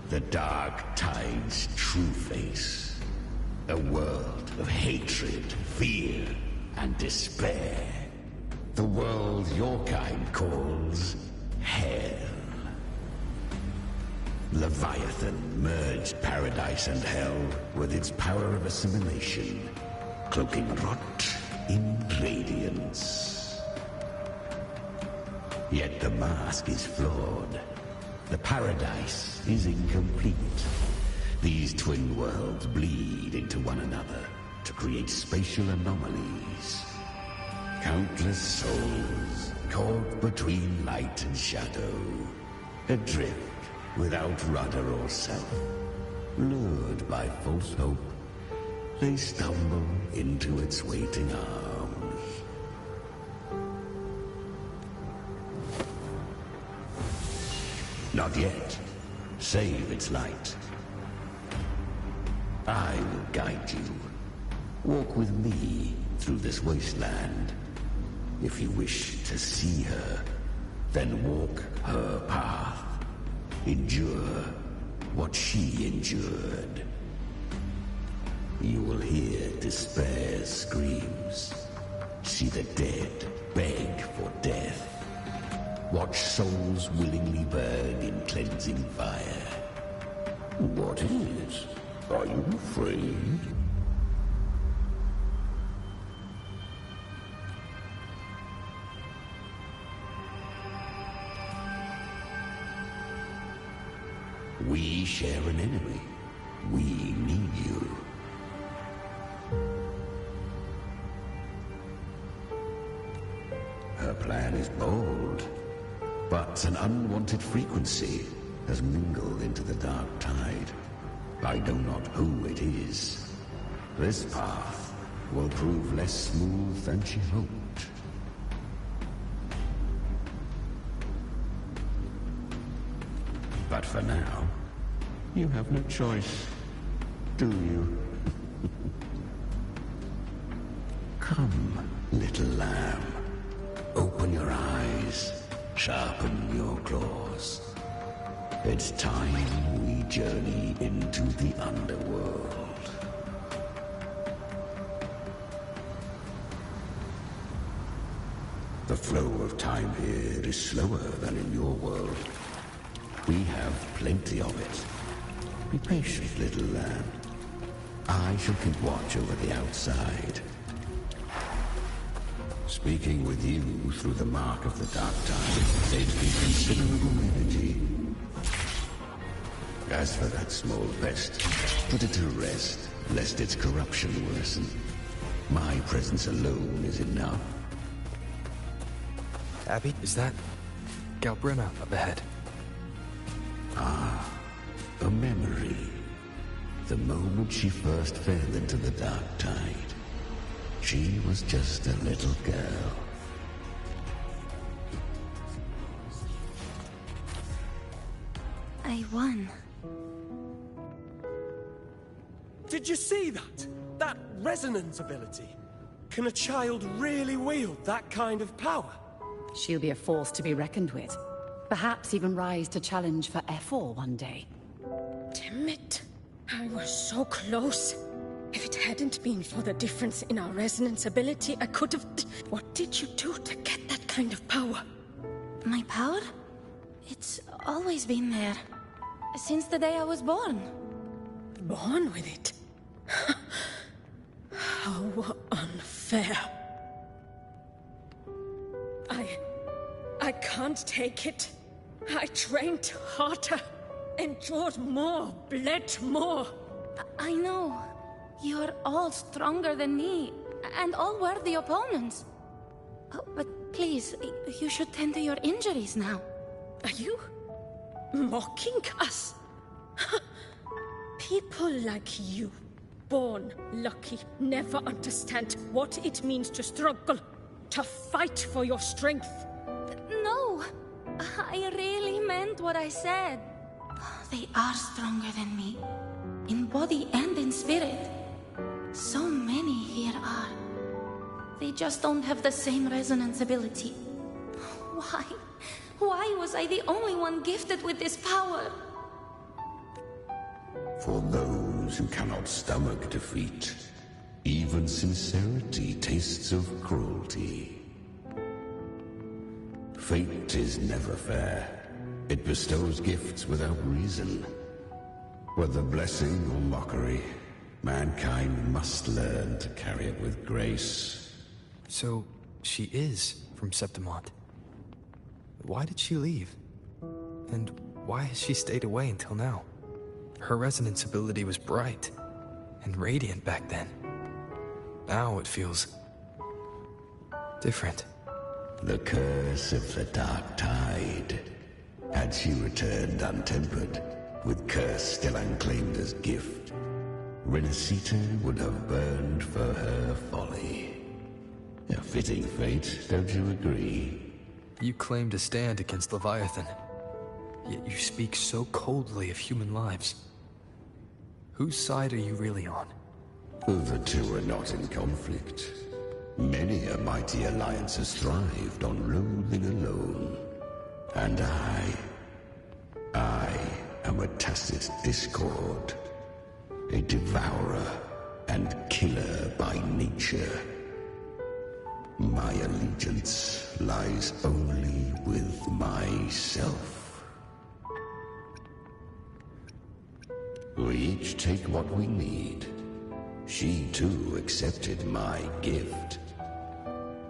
the Dark Tide's true face. A world of hatred, fear, and despair. The world your kind calls Hell. Leviathan merged paradise and hell with its power of assimilation, cloaking rot in radiance. Yet the mask is flawed. The paradise is incomplete. These twin worlds bleed into one another to create spatial anomalies. Countless souls caught between light and shadow, adrift without rudder or self. Lured by false hope, they stumble into its waiting arms. Not yet. Save its light. I will guide you. Walk with me through this wasteland. If you wish to see her, then walk her path. Endure what she endured. You will hear despair's screams. See the dead beg for death. Watch souls willingly burn in cleansing fire. What is? Are you afraid? We share an enemy. We need you. Her plan is bold, but an unwanted frequency has mingled into the Dark Tide. I know not who it is. This path will prove less smooth than she hoped. But for now, you have no choice, do you? Come, little lamb. Open your eyes, sharpen your claws. It's time we journey into the underworld. The flow of time here is slower than in your world. We have plenty of it. Be patient, little lamb. I shall keep watch over the outside. Speaking with you through the mark of the Dark Tide saves me considerable energy. As for that small pest, put it to rest, lest its corruption worsen. My presence alone is enough. Abby, is that Galbrenna up ahead? Ah, a memory. The moment she first fell into the Dark Tide. She was just a little girl. I won. Did you see that? That resonance ability? Can a child really wield that kind of power? She'll be a force to be reckoned with. Perhaps even rise to challenge for F4 one day. Damn it. I was so close. If it hadn't been for the difference in our resonance ability, I could have... What did you do to get that kind of power? My power? It's always been there. Since the day I was born. Born with it? How unfair. I can't take it. I trained harder, endured more, bled more. I know. You're all stronger than me, and all worthy opponents. Oh, but please, you should tend to your injuries now. Are you mocking us? People like you, born lucky, never understand what it means to struggle, to fight for your strength. No, I really meant what I said. They are stronger than me, in body and in spirit. So many here are. They just don't have the same resonance ability. Why? Why was was I the only one gifted with this power? For those who cannot stomach defeat, even sincerity tastes of cruelty. Fate is never fair. It bestows gifts without reason. Whether blessing or mockery, mankind must learn to carry it with grace. So, she is from Septimont. Why did she leave? And why has she stayed away until now? Her resonance ability was bright and radiant back then. Now it feels different. The curse of the Dark Tide. Had she returned untempered, with curse still unclaimed as gift, Rinascita would have burned for her folly. A fitting fate, don't you agree? You claim to stand against Leviathan, yet you speak so coldly of human lives. Whose side are you really on? The two are not in conflict. Many a mighty alliance has thrived on loathing alone. And I am a tacit discord. A devourer and killer by nature. My allegiance lies only with myself. We each take what we need. She too accepted my gift.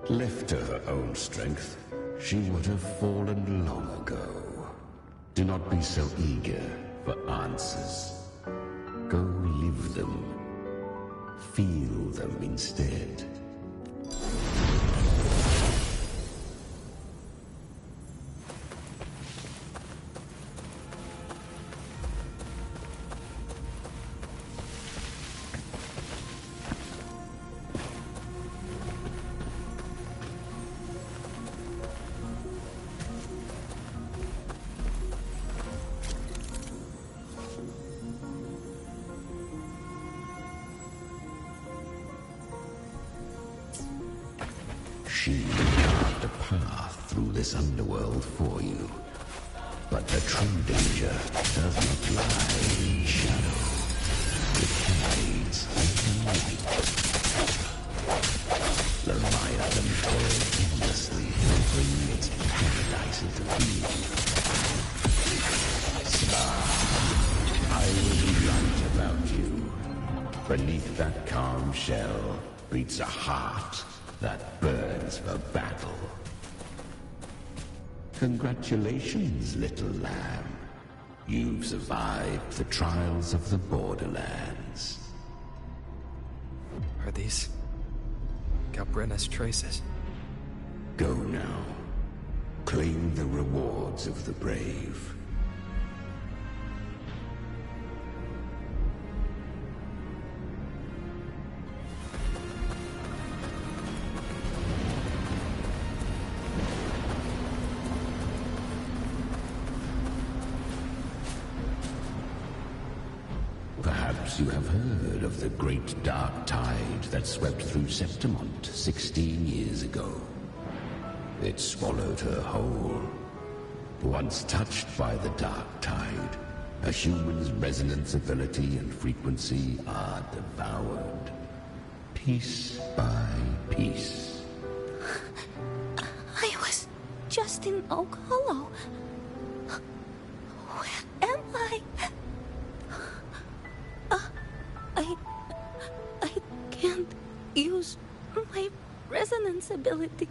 Left to her own strength, she would have fallen long ago. Do not be so eager for answers. Go live them. Feel them instead. She carved a path through this underworld for you. But the true danger does not lie in shadow. It hides in the light. Leviathan toiled endlessly to bring its paradise into being. I will be right about you. Beneath that calm shell beats a heart that burns for battle. Congratulations, little lamb. You've survived the trials of the Borderlands. Are these Galbrenna's traces? Go now. Claim the rewards of the brave. Perhaps you have heard of the great dark tide that swept through Septimont 16 years ago. It swallowed her whole. Once touched by the dark tide, a human's resonance ability and frequency are devoured. Piece by piece. I was just in Oak Hollow. Where am I? I can't use my resonance ability.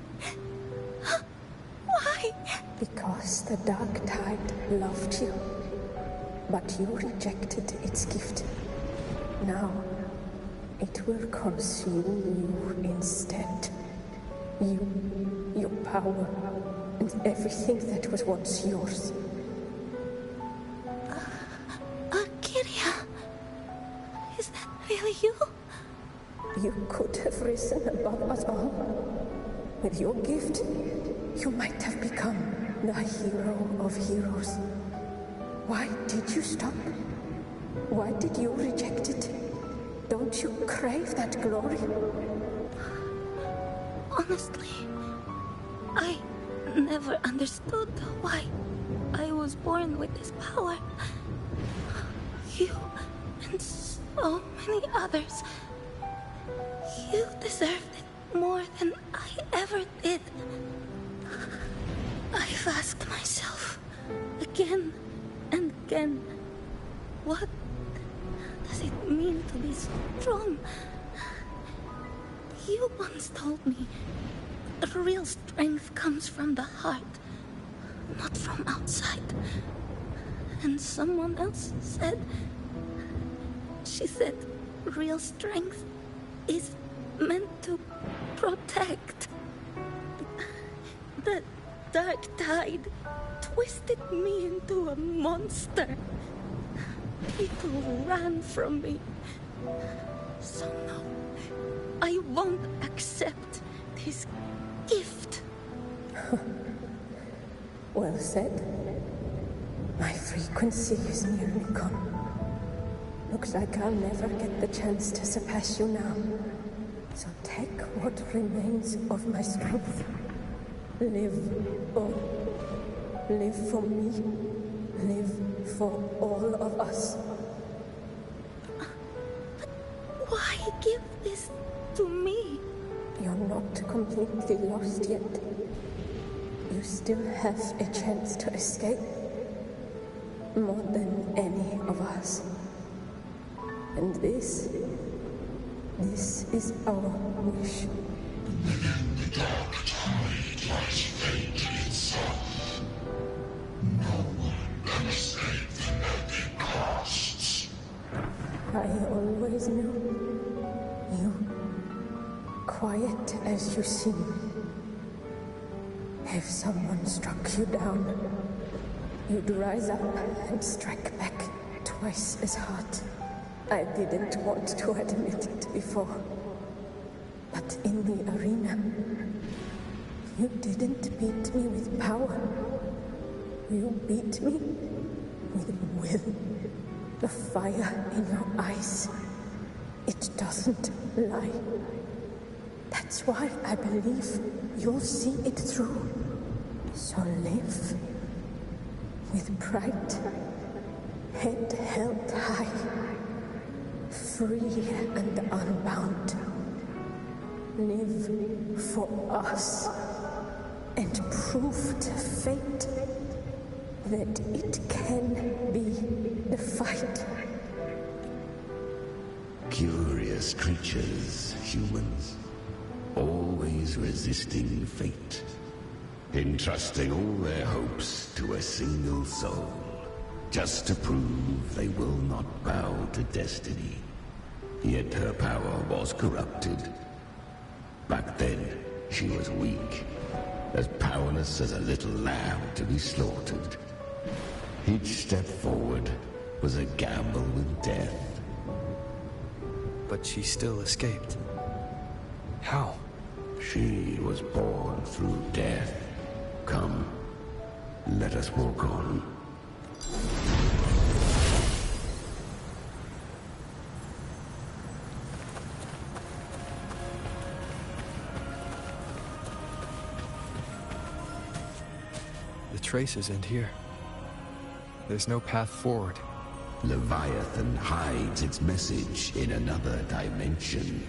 Why? Because the Dark Tide loved you, but you rejected its gift. Now, it will consume you instead. You, your power, and everything that was once yours. Kiria, is that really you? You could have risen above us all. With your gift, you might have become the hero of heroes. Why did you stop? Why did you reject it? Don't you crave that glory? Honestly, I never understood why I was born with this power. You and so many others. You deserved it more than I ever did. I've asked myself again and again, what does it mean to be strong? You once told me real strength comes from the heart, not from outside. And someone else said, she said, real strength is meant to protect. The dark tide twisted me into a monster. People ran from me. So no, I won't accept this gift. Well said. My frequency is nearly gone. Looks like I'll never get the chance to surpass you now. So take what remains of my strength. Live, oh, live for me. Live for all of us. But why give this to me? You're not completely lost yet. You still have a chance to escape. More than any of us. And this is our wish. Within the dark tide lies fate itself. No one can escape the net it casts. I always knew you, quiet as you seem. If someone struck you down, you'd rise up and strike back twice as hard. I didn't want to admit it before, but in the arena, you didn't beat me with power. You beat me with will. The fire in your eyes, it doesn't lie. That's why I believe you'll see it through. So live with pride, head held high, free and unbound. Live for us and prove to fate that it can be the fight. Curious creatures, humans, always resisting fate, entrusting all their hopes to a single soul, just to prove they will not bow to destiny. Yet her power was corrupted. Back then, she was weak, as powerless as a little lamb to be slaughtered. Each step forward was a gamble with death. But she still escaped. How? She was born through death. Come, let us walk on. The traces end here. There's no path forward. Leviathan hides its message in another dimension.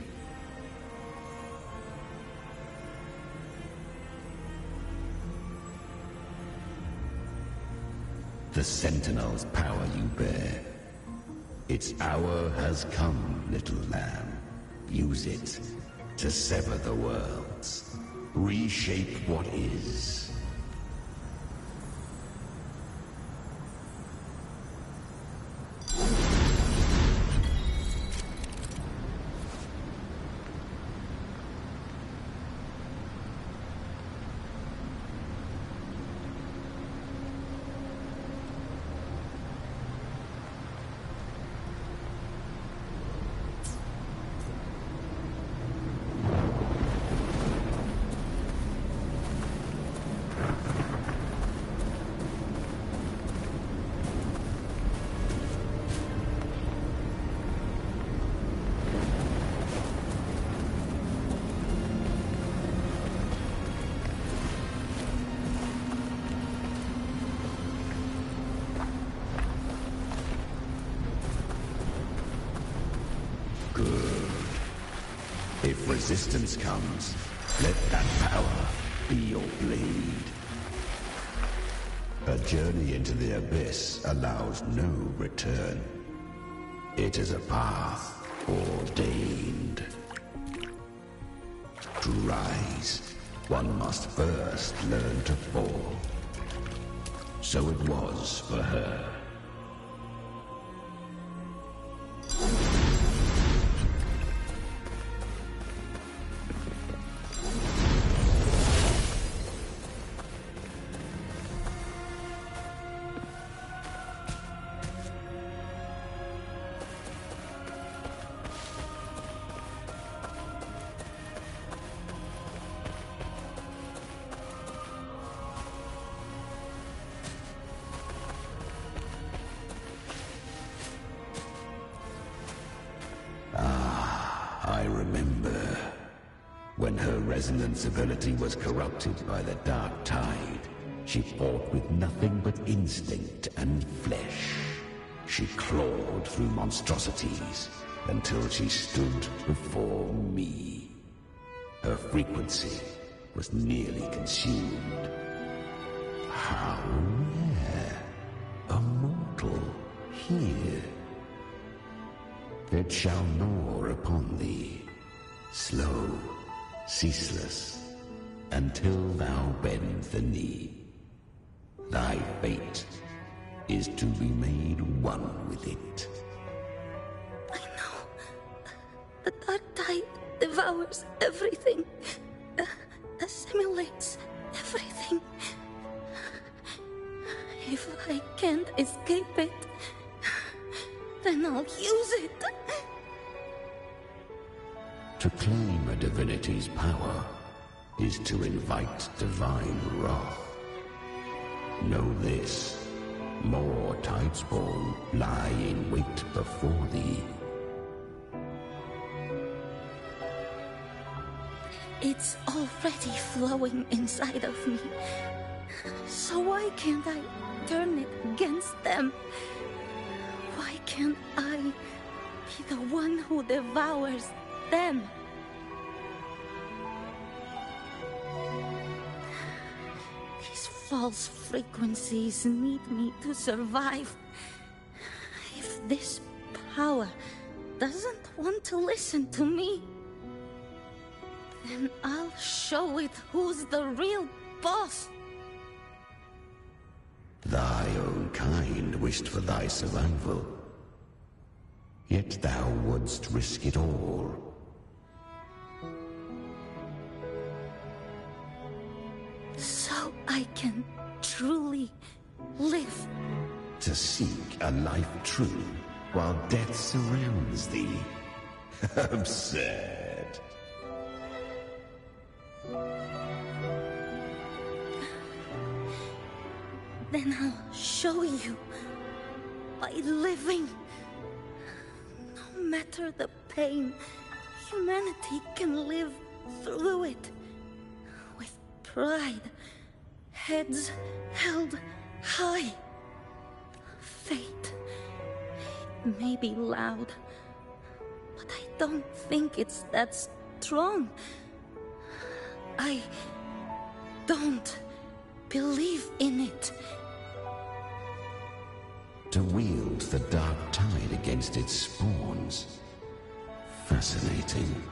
The Sentinel's power you bear. Its hour has come, little lamb. Use it to sever the worlds. Reshape what is. If resistance comes, let that power be your blade. A journey into the abyss allows no return. It is a path ordained. To rise, one must first learn to fall. So it was for her. I remember when her resonance ability was corrupted by the dark tide. She fought with nothing but instinct and flesh. She clawed through monstrosities until she stood before me. Her frequency was nearly consumed. How rare! A mortal here. It shall gnaw upon thee, slow, ceaseless, until thou bend the knee. Thy fate is to be made one with it. I know. The dark tide devours everything, assimilates everything. If I can't escape it, then I'll use it. To claim a divinity's power is to invite divine wrath. Know this, more Tidespawn lie in wait before thee. It's already flowing inside of me. So why can't I turn it against them? Why can't I be the one who devours them? These false frequencies need me to survive. If this power doesn't want to listen to me, then I'll show it who's the real boss. Thy own kind wished for thy survival. Yet thou wouldst risk it all. So I can truly live. To seek a life true while death surrounds thee. Absurd. Then I'll show you by living. No matter the pain, humanity can live through it. With pride, heads held high. Fate may be loud, but I don't think it's that strong. I don't believe in it. To wield the dark tide against its spawns. Fascinating.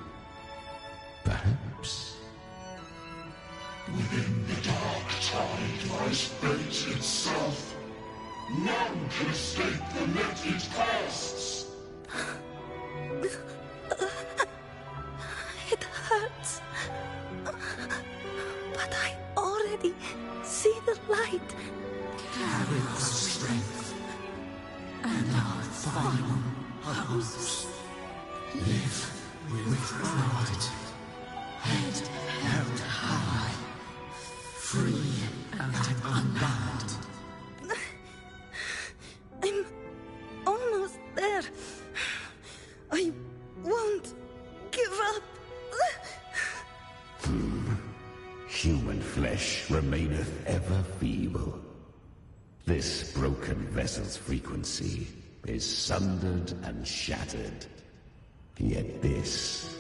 Perhaps. Within the dark tide lies fate itself. None can escape the net it casts. It hurts. But I already see the light. Carry the strength and our final hopes. Live with pride, head held high, free and unbound. I'm almost there. I won't give up. Human flesh remaineth ever feeble. This broken vessel's frequency is sundered and shattered. Yet this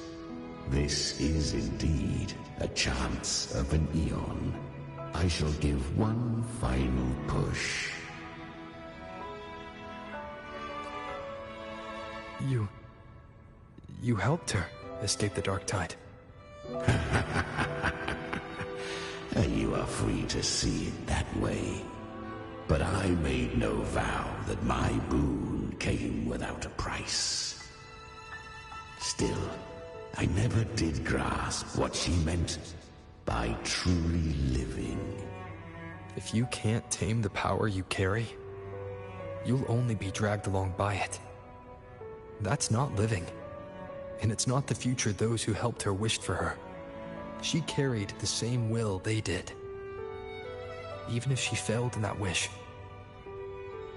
This is indeed a chance of an eon. I shall give one final push. You helped her escape the dark tide. You are free to see it that way. But I made no vow that my boon came without a price. Still, I never did grasp what she meant by truly living. If you can't tame the power you carry, you'll only be dragged along by it. That's not living. And it's not the future those who helped her wished for her. She carried the same will they did. Even if she failed in that wish,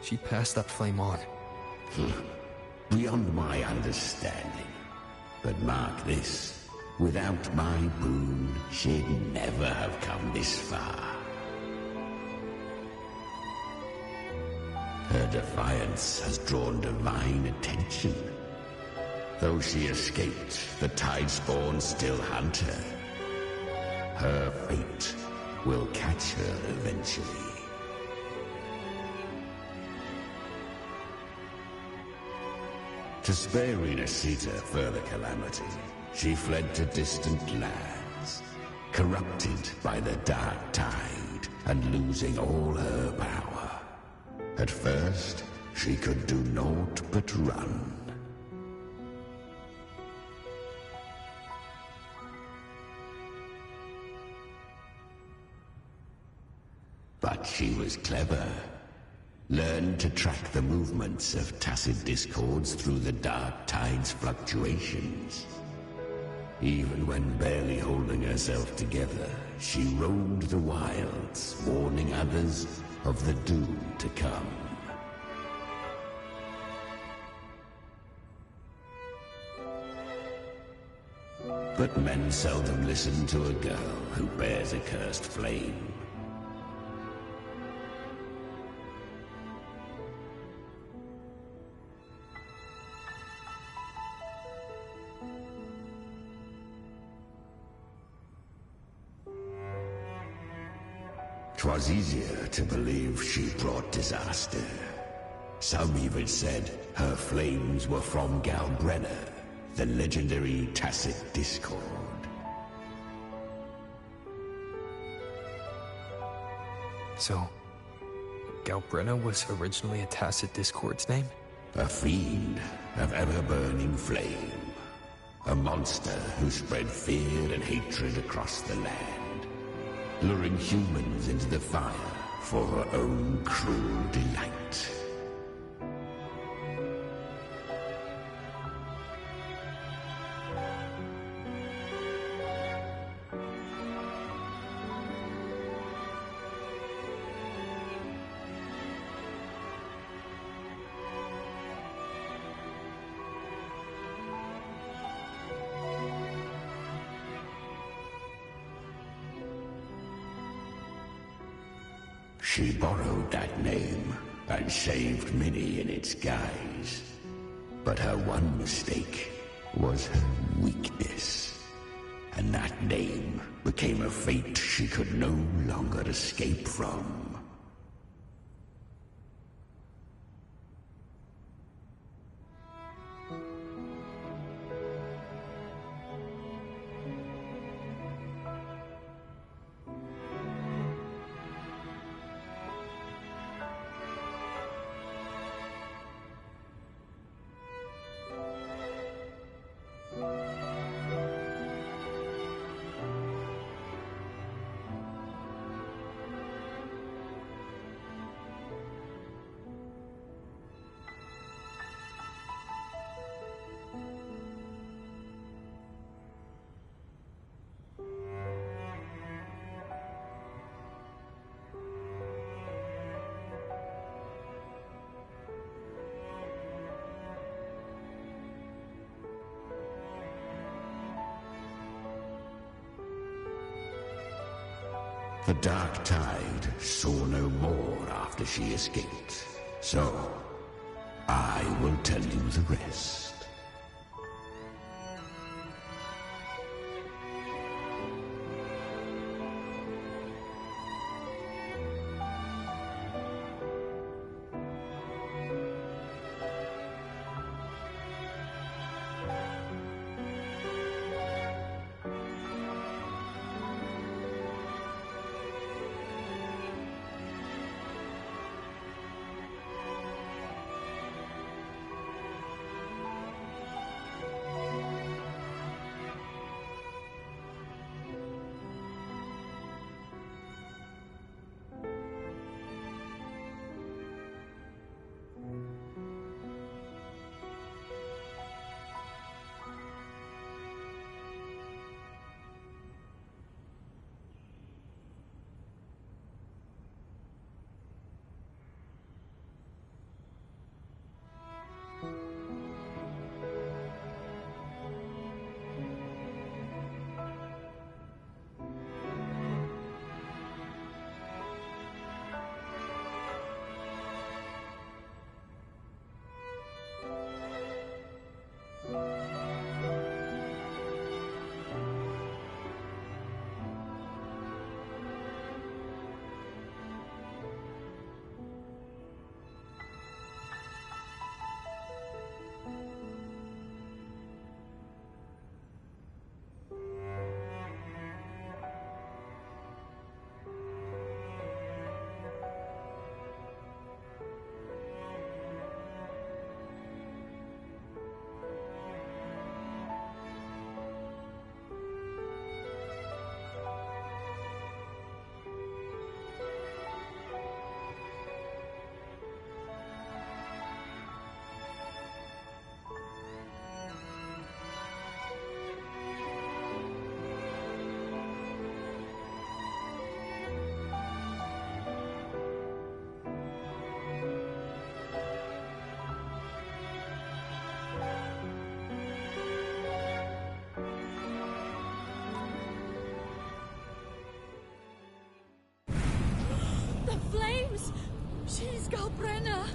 she'd pass that flame on. Beyond my understanding. But mark this, without my boon, she'd never have come this far. Her defiance has drawn divine attention. Though she escaped, the Tidespawn still hunt her. Her fate will catch her eventually. To spare Rinascita further calamity, she fled to distant lands, corrupted by the dark tide and losing all her power. At first, she could do naught but run. But she was clever. Learned to track the movements of tacit discords through the dark tide's fluctuations. Even when barely holding herself together, she roamed the wilds, warning others of the doom to come. But men seldom listen to a girl who bears a cursed flame. 'Twas easier to believe she brought disaster. Some even said her flames were from Galbrenna, the legendary tacit discord. So, Galbrenna was originally a tacit discord's name? A fiend of ever-burning flame. A monster who spread fear and hatred across the land, luring humans into the fire for her own cruel delight. She borrowed that name and saved many in its guise. But her one mistake was her weakness. And that name became a fate she could no longer escape from. The dark tide saw no more after she escaped. So, I will tell you the rest. She's Galbrenna,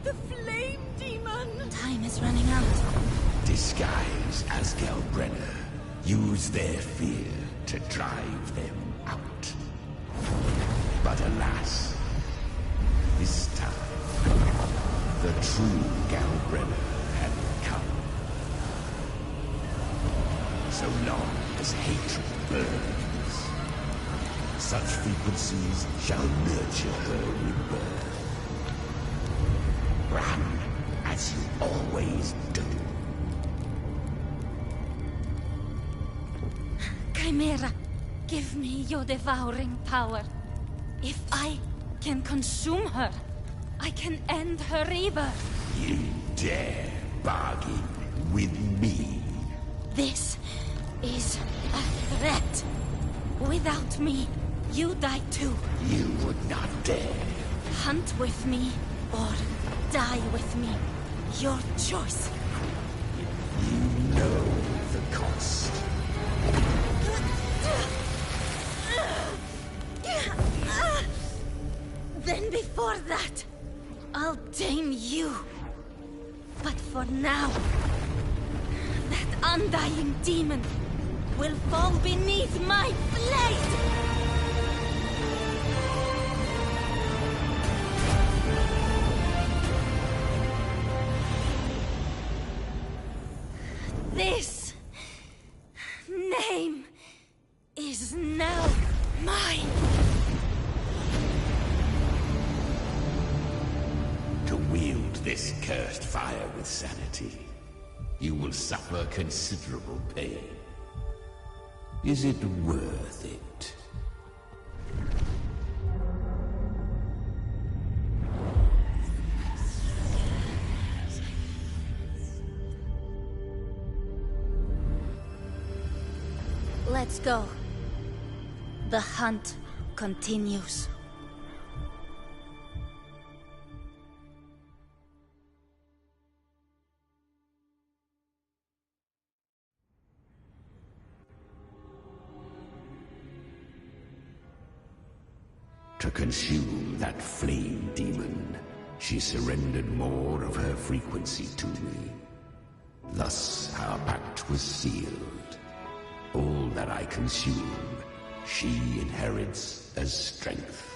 the flame demon! Time is running out. Disguised as Galbrenna, use their fear to drive them out. But alas, this time, the true Galbrenna had come. So long as hatred burns, such frequencies shall nurture her rebirth. Run, as you always do. Chimera, give me your devouring power. If I can consume her, I can end her rebirth. You dare bargain with me? This is a threat. Without me, you die too. You would not dare. Hunt with me, or die with me. Your choice. You know the cost. Then before that, I'll tame you. But for now, that undying demon will fall beneath my blade! This name is now mine. To wield this cursed fire with sanity, you will suffer considerable pain. Is it worth it? Let's go. The hunt continues. To consume that flame demon, she surrendered more of her frequency to me. Thus our pact was sealed. All that I consume, she inherits as strength.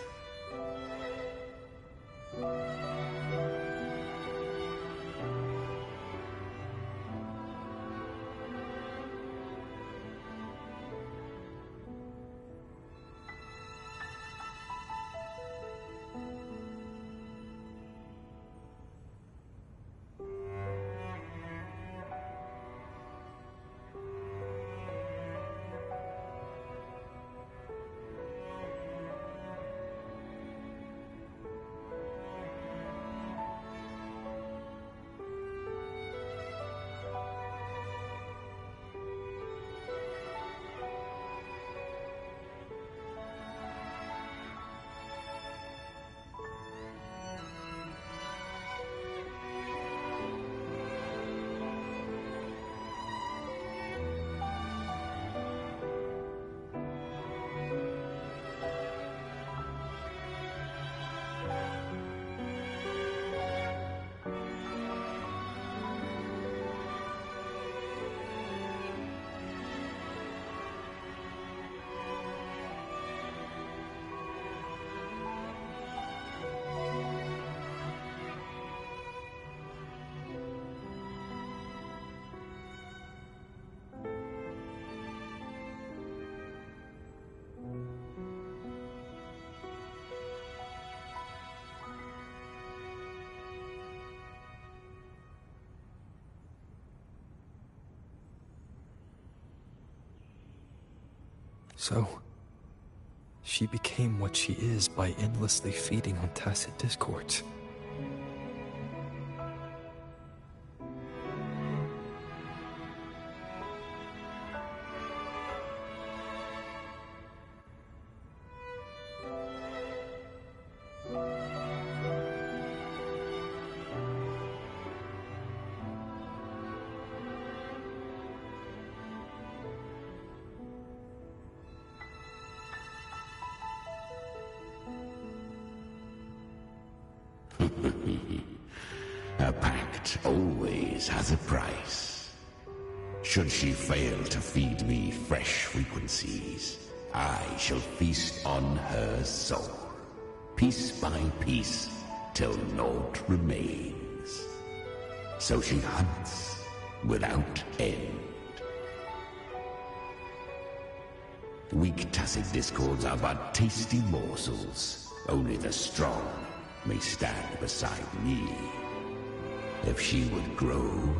So, she became what she is by endlessly feeding on tacit discords. always has a price. Should she fail to feed me fresh frequencies, I shall feast on her soul, piece by piece, till naught remains. So she hunts without end. Weak tacit discords are but tasty morsels. Only the strong may stand beside me. If she would grow,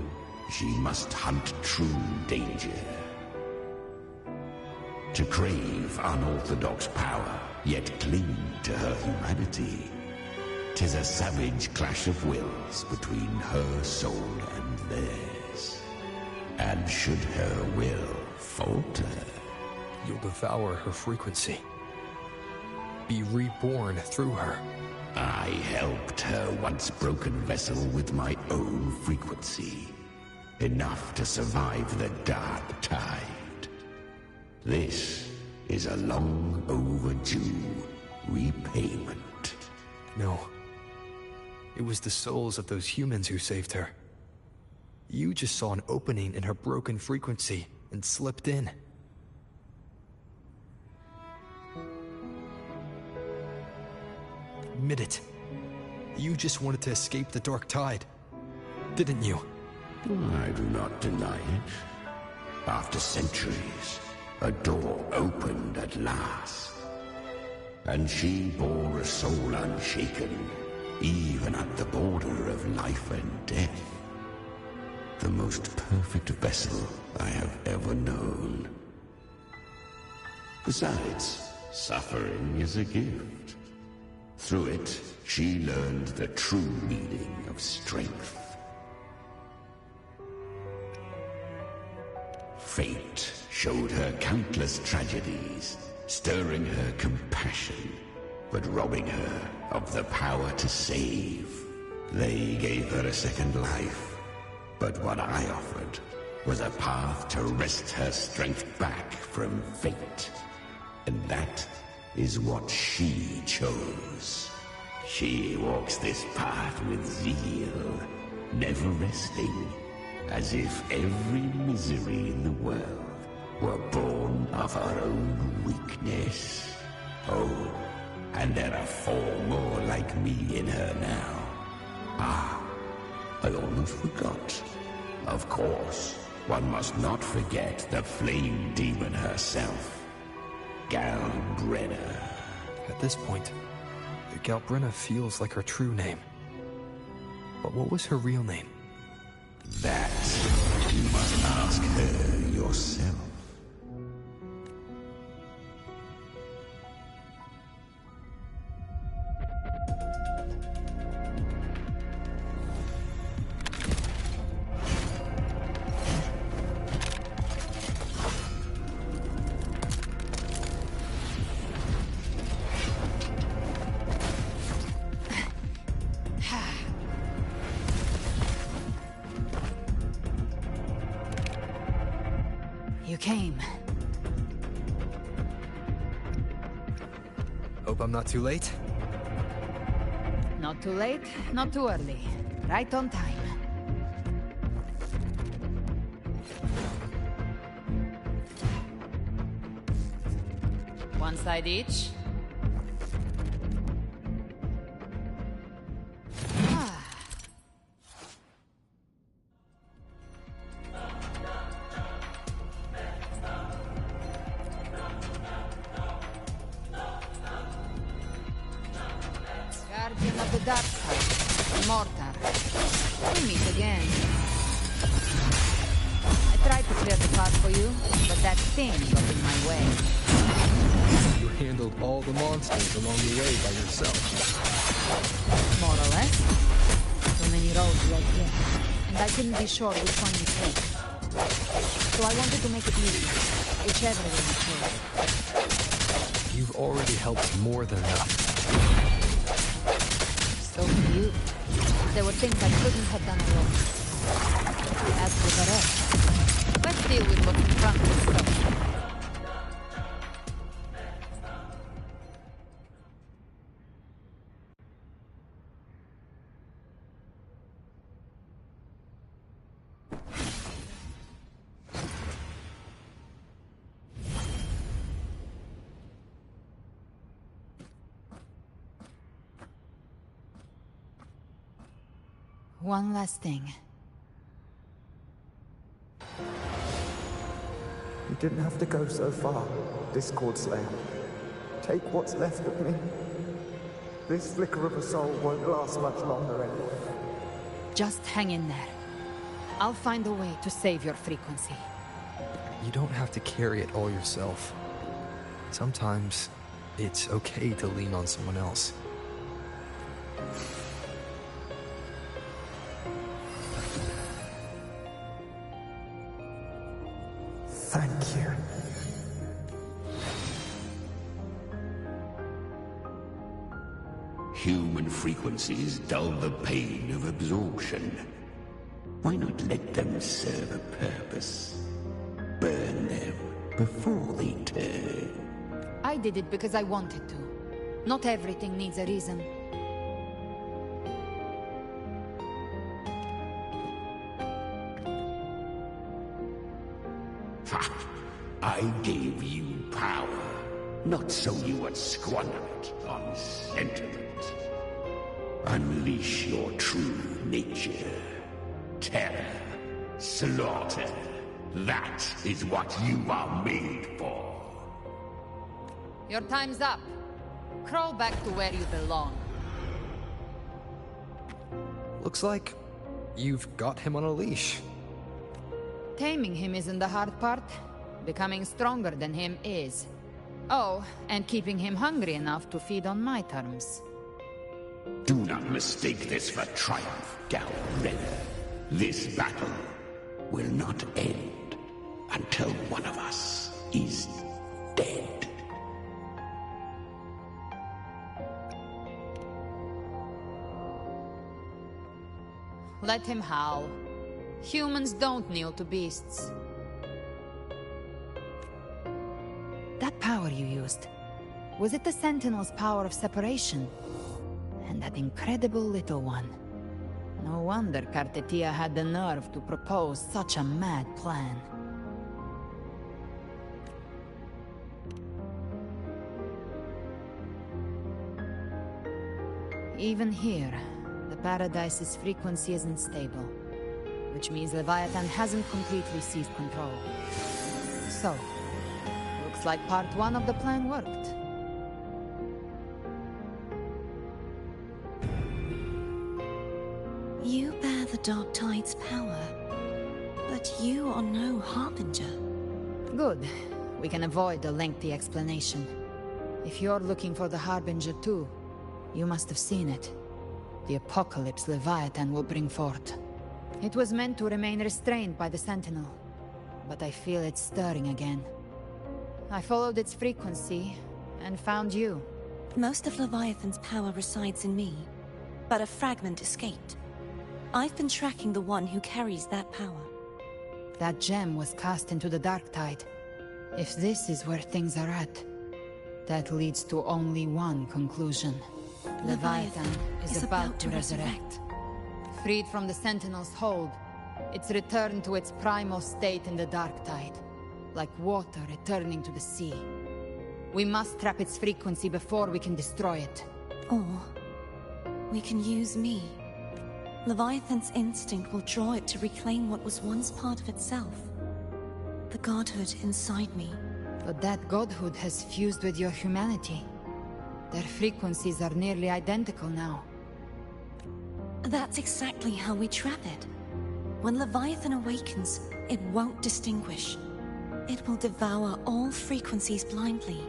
she must hunt true danger. To crave unorthodox power, yet cling to her humanity, 'tis a savage clash of wills between her soul and theirs. And should her will falter, you'll devour her frequency. Be reborn through her. I helped her once broken vessel with my own frequency. Enough to survive the dark tide. This is a long overdue repayment. No. It was the souls of those humans who saved her. You just saw an opening in her broken frequency and slipped in. Admit it. You just wanted to escape the dark tide, didn't you? I do not deny it. After centuries, a door opened at last. And she bore a soul unshaken, even at the border of life and death. The most perfect vessel I have ever known. Besides, suffering is a gift. Through it, she learned the true meaning of strength. Fate showed her countless tragedies, stirring her compassion, but robbing her of the power to save. They gave her a second life, but what I offered was a path to wrest her strength back from fate. And that is what she chose. She walks this path with zeal, never resting, as if every misery in the world were born of her own weakness. Oh, and there are 4 more like me in her now. Ah, I almost forgot. Of course, one must not forget the flame demon herself, Galbrenna. At this point, Galbrenna feels like her true name. But what was her real name? That you must ask her yourself. You came. Hope I'm not too late? Not too late, not too early. Right on time. One side each. Guardian of the dark side, Immortal. We meet again. I tried to clear the path for you, but that thing got in my way. You handled all the monsters along the way by yourself. More or less. So many roads right here, and I couldn't be sure which one you take. So I wanted to make it easy, whichever way you chose. You've already helped more than enough. So for you, there were things I couldn't have done alone. As for the rest, let's deal with what's in front of us first. one last thing. You didn't have to go so far, Discord Slayer. Take what's left of me. This flicker of a soul won't last much longer anyway. Just hang in there. I'll find a way to save your frequency. You don't have to carry it all yourself. Sometimes it's okay to lean on someone else. Thank you. Human frequencies dull the pain of absorption. Why not let them serve a purpose? Burn them before they turn. I did it because I wanted to. Not everything needs a reason. Ha! I gave you power, not so you would squander it on sentiment. Unleash your true nature. Terror, slaughter. That is what you are made for. Your time's up. Crawl back to where you belong. Looks like you've got him on a leash. Taming him isn't the hard part. Becoming stronger than him is. Oh, and keeping him hungry enough to feed on my terms. Do not mistake this for triumph, Gal Renner. This battle will not end until one of us is dead. Let him howl. Humans don't kneel to beasts. That power you used, was it the Sentinel's power of separation? And that incredible little one. No wonder Cartetia had the nerve to propose such a mad plan. Even here, the Paradise's frequency isn't stable, which means Leviathan hasn't completely seized control. So, looks like part 1 of the plan worked. You bear the Dark Tide's power, but you are no Harbinger. Good. We can avoid a lengthy explanation. If you're looking for the Harbinger too, you must have seen it. The apocalypse Leviathan will bring forth. It was meant to remain restrained by the Sentinel, but I feel it stirring again. I followed its frequency, and found you. Most of Leviathan's power resides in me, but a fragment escaped. I've been tracking the one who carries that power. That gem was cast into the Dark Tide. If this is where things are at, that leads to only one conclusion. Leviathan is about to resurrect. Freed from the Sentinel's hold, it's returned to its primal state in the Dark Tide, like water returning to the sea. We must trap its frequency before we can destroy it. Or we can use me. Leviathan's instinct will draw it to reclaim what was once part of itself. The godhood inside me. But that godhood has fused with your humanity. Their frequencies are nearly identical now. That's exactly how we trap it. When Leviathan awakens, it won't distinguish. It will devour all frequencies blindly.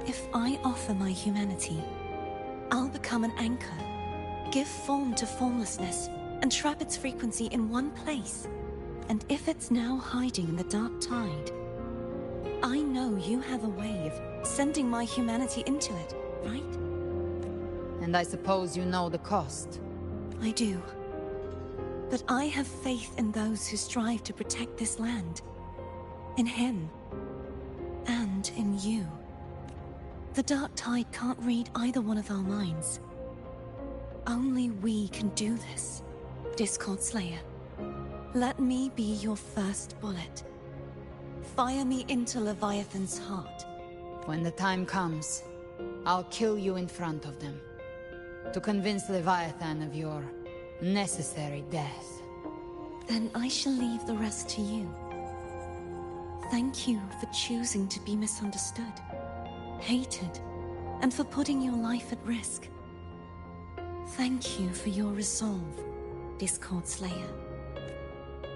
If I offer my humanity, I'll become an anchor, give form to formlessness, and trap its frequency in one place. And if it's now hiding in the Dark Tide, I know you have a way of sending my humanity into it, right? And I suppose you know the cost. I do. But I have faith in those who strive to protect this land. In him. And in you. The Dark Tide can't read either one of our minds. Only we can do this, Discord Slayer. Let me be your first bullet. Fire me into Leviathan's heart. When the time comes, I'll kill you in front of them. To convince Leviathan of your Necessary death. Then I shall leave the rest to you. Thank you for choosing to be misunderstood, hated, and for putting your life at risk. Thank you for your resolve, Discord Slayer.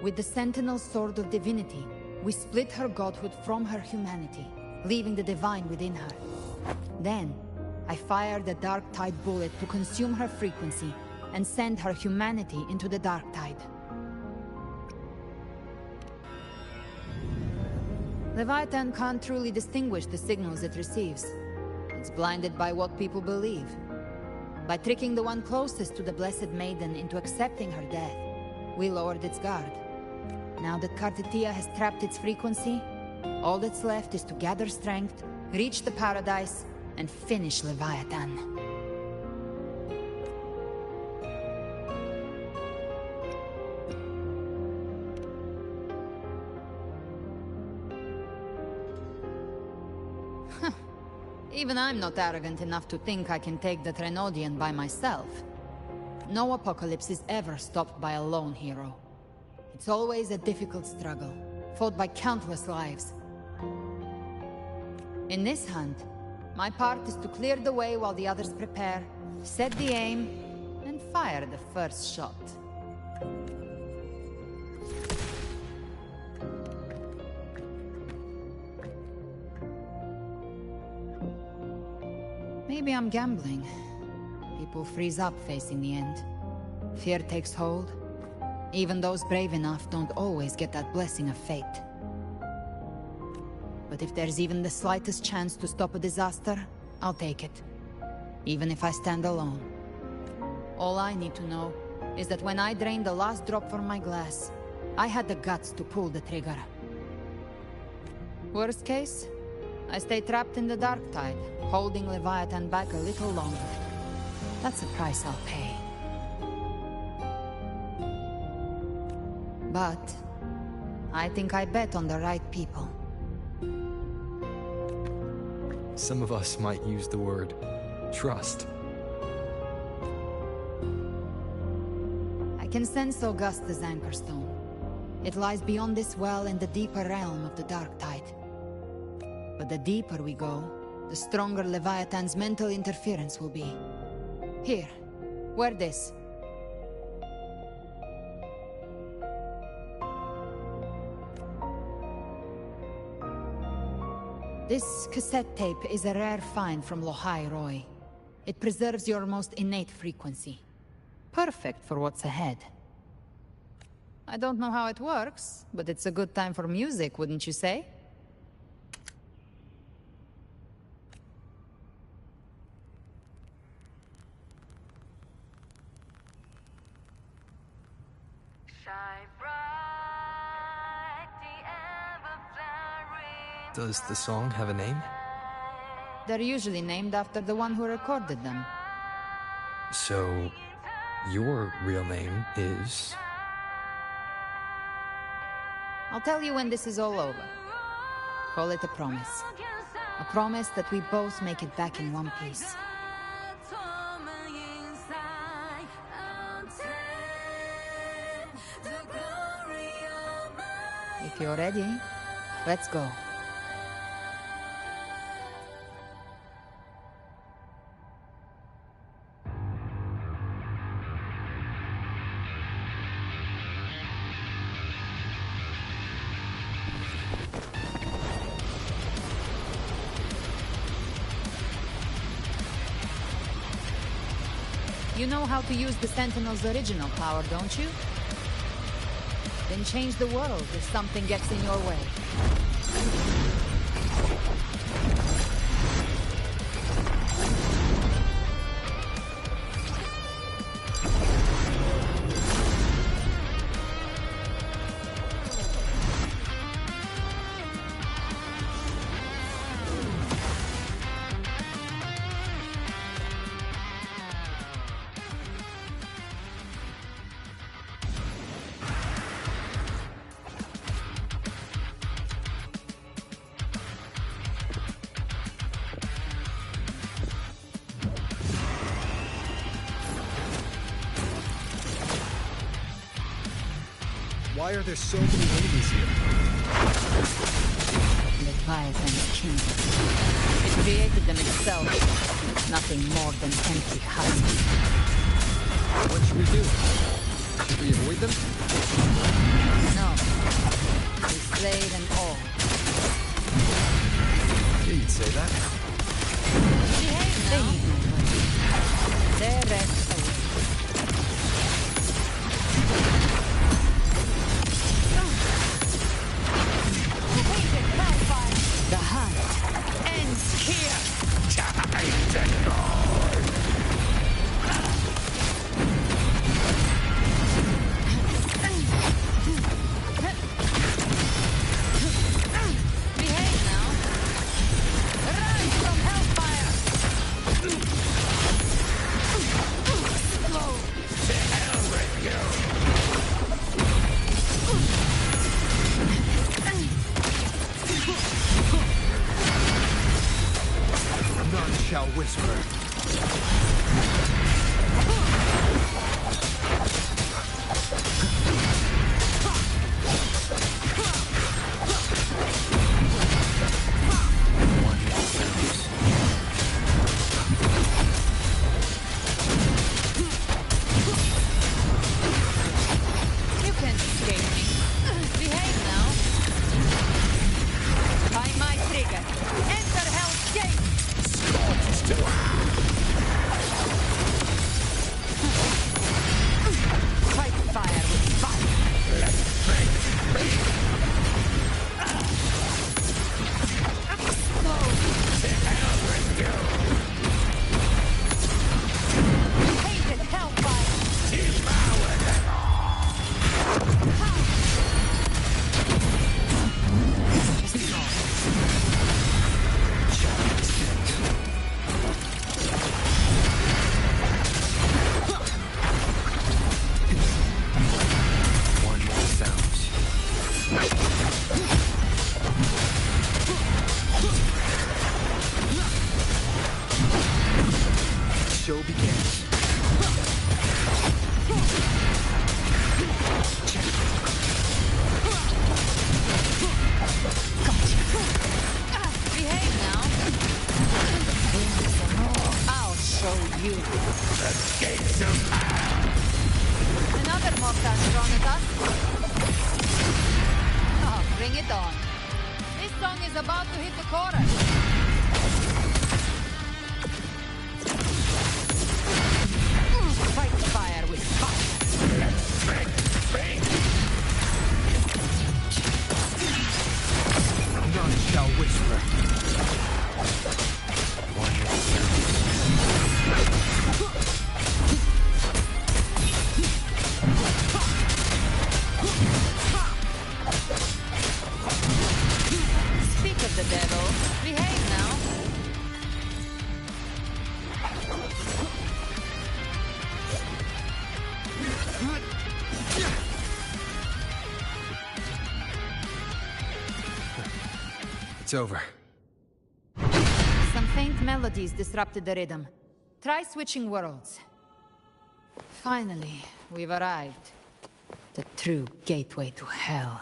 With the Sentinel Sword of Divinity, we split her godhood from her humanity, leaving the divine within her. Then, I fired the Dark Tide bullet to consume her frequency and send her humanity into the Dark Tide. Leviathan can't truly distinguish the signals it receives. It's blinded by what people believe. By tricking the one closest to the Blessed Maiden into accepting her death, we lowered its guard. Now that Kartitia has trapped its frequency, all that's left is to gather strength, reach the Paradise, and finish Leviathan. Even I'm not arrogant enough to think I can take the Trenodian by myself. No apocalypse is ever stopped by a lone hero. It's always a difficult struggle, fought by countless lives. In this hunt, my part is to clear the way while the others prepare, set the aim, and fire the first shot. Maybe I'm gambling. People freeze up facing the end. Fear takes hold. Even those brave enough don't always get that blessing of fate. But if there's even the slightest chance to stop a disaster, I'll take it. Even if I stand alone. All I need to know is that when I drained the last drop from my glass, I had the guts to pull the trigger. Worst case, I stay trapped in the Dark Tide, holding Leviathan back a little longer. That's the price I'll pay. But I think I bet on the right people. Some of us might use the word trust. I can sense Augusta's Anchorstone. It lies beyond this well in the deeper realm of the Dark Tide. But the deeper we go, the stronger Leviathan's mental interference will be. Here, wear this. This cassette tape is a rare find from Lohai Roy. It preserves your most innate frequency. Perfect for what's ahead. I don't know how it works, but it's a good time for music, wouldn't you say? Does the song have a name? They're usually named after the one who recorded them. So, your real name is... I'll tell you when this is all over. Call it a promise. A promise that we both make it back in one piece. If you're ready, let's go. You know how to use the Sentinel's original power, don't you? Then change the world if something gets in your way. Why are there so many enemies here? Leviathan's kingdom. It created them itself. Nothing more than empty husks. What should we do? Should we avoid them? No. We slay them all. Yeah, you'd say that. Behave now. Their rest away. The hunt ends here. Time to go. Behave now. Rise from hellfire. Slow. To hell with you. None shall whisper. You can't escape me. Behave now. By my trigger. Enter Hell's Gate. Fight fire with fire. Let's Hated hellfire. Devour them One more sounds. Show begins. Behave now. I'll show you. The gates of hell! Another mortar thrown at us. Oh, bring it on. This song is about to hit the chorus. Fight fire with fire. Let's bring. None shall whisper. One more sounds. Speak of the devil. Behave now. It's over. Some faint melodies disrupted the rhythm. Try switching worlds. Finally, we've arrived. The true gateway to hell.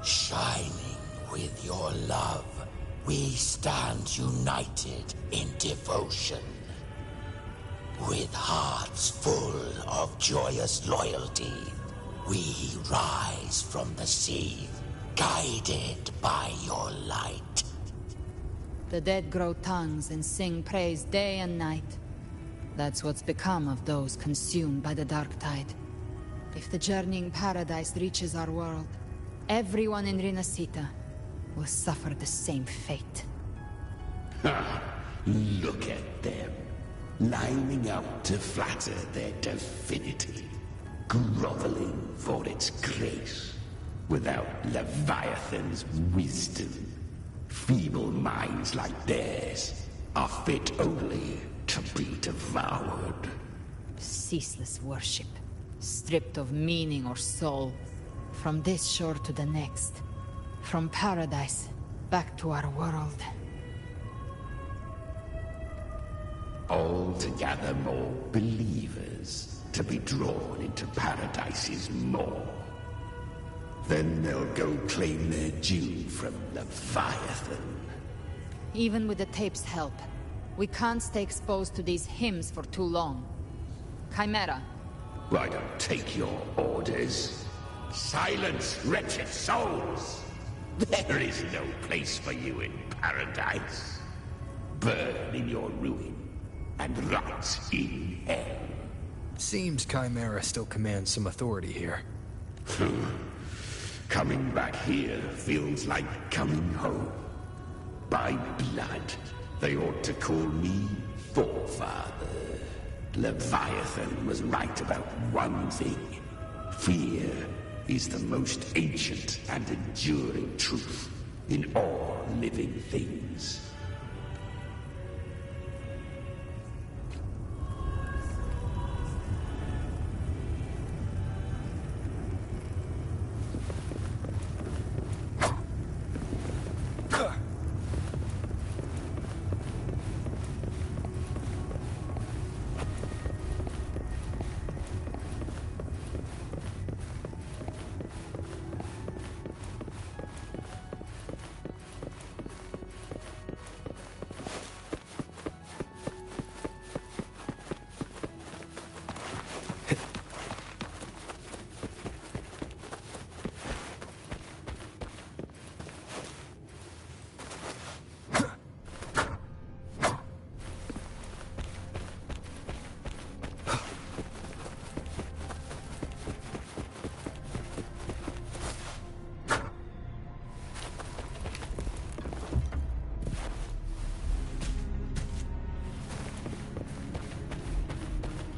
Shining with your love, we stand united in devotion. With hearts full of joyous loyalty, we rise from the sea, guided by your light. The dead grow tongues and sing praise day and night. That's what's become of those consumed by the dark tide. If the journeying paradise reaches our world, everyone in Rinascita will suffer the same fate. Look at them, lining up to flatter their divinity, groveling for its grace, without Leviathan's wisdom. Feeble minds like theirs are fit only to be devoured. Ceaseless worship, stripped of meaning or soul, from this shore to the next, from paradise back to our world. All to gather more believers, to be drawn into paradise's maw. Then they'll go claim their due from Leviathan. Even with the tape's help, we can't stay exposed to these hymns for too long. Chimera. I don't take your orders. Silence, wretched souls! There is no place for you in paradise. Burn in your ruin, and rot in hell. Seems Chimera still commands some authority here. Coming back here feels like coming home. By blood, they ought to call me Forefather. Leviathan was right about one thing. Fear is the most ancient and enduring truth in all living things.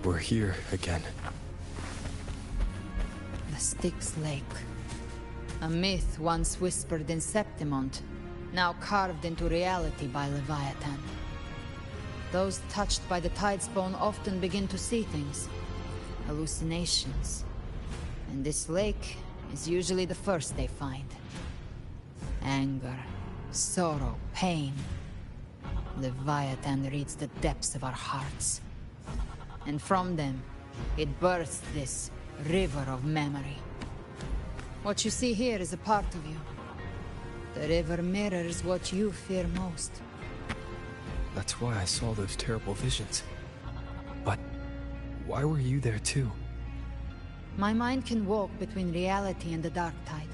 We're here again. The Styx Lake. A myth once whispered in Septimont, now carved into reality by Leviathan. Those touched by the Tidespawn often begin to see things. Hallucinations. And this lake is usually the first they find. Anger, sorrow, pain. Leviathan reads the depths of our hearts. And from them, it births this river of memory. What you see here is a part of you. The river mirrors what you fear most. That's why I saw those terrible visions. But why were you there too? My mind can walk between reality and the dark tide.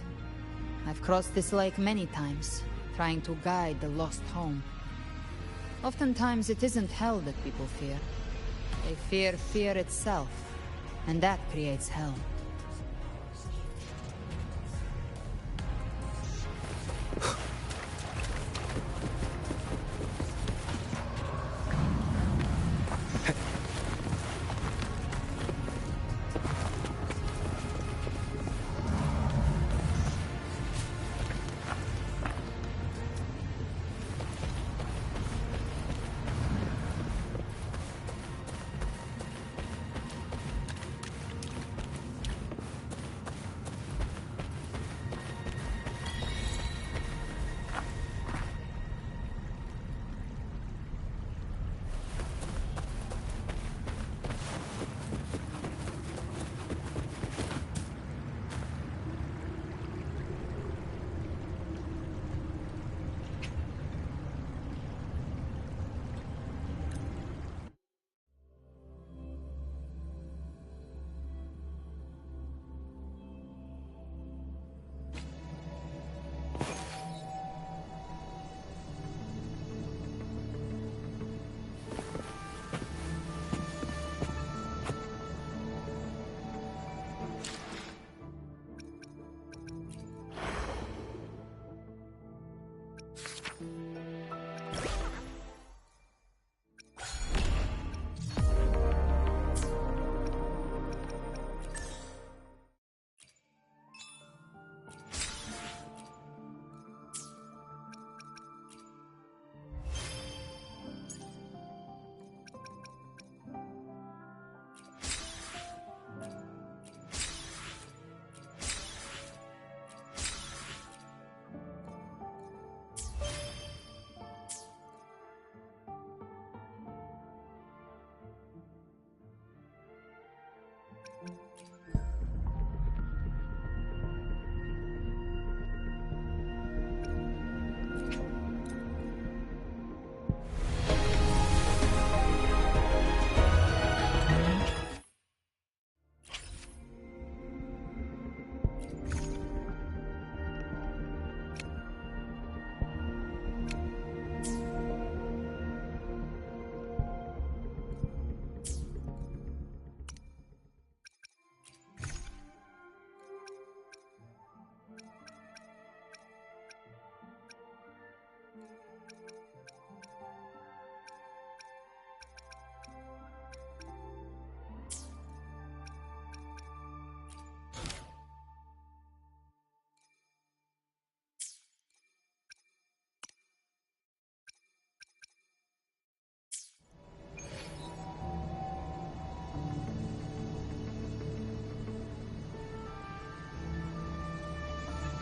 I've crossed this lake many times, trying to guide the lost home. Oftentimes it isn't hell that people fear. They fear fear itself, and that creates hell.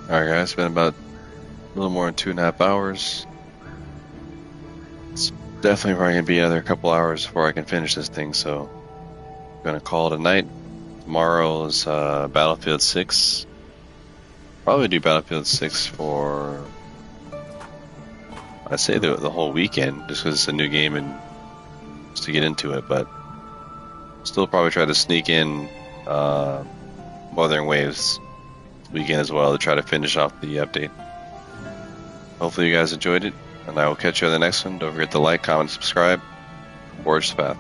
Alright guys, it's been about a little more than 2.5 hours. It's definitely probably going to be another couple hours before I can finish this thing, so I'm going to call it a night. Tomorrow is Battlefield 6. Probably do Battlefield 6 for, I'd say the whole weekend, just because it's a new game and just to get into it, but still probably try to sneak in Wuthering Waves weekend as well to try to finish off the update. Hopefully you guys enjoyed it, and I will catch you on the next one. Don't forget to like, comment, subscribe. Forge the path.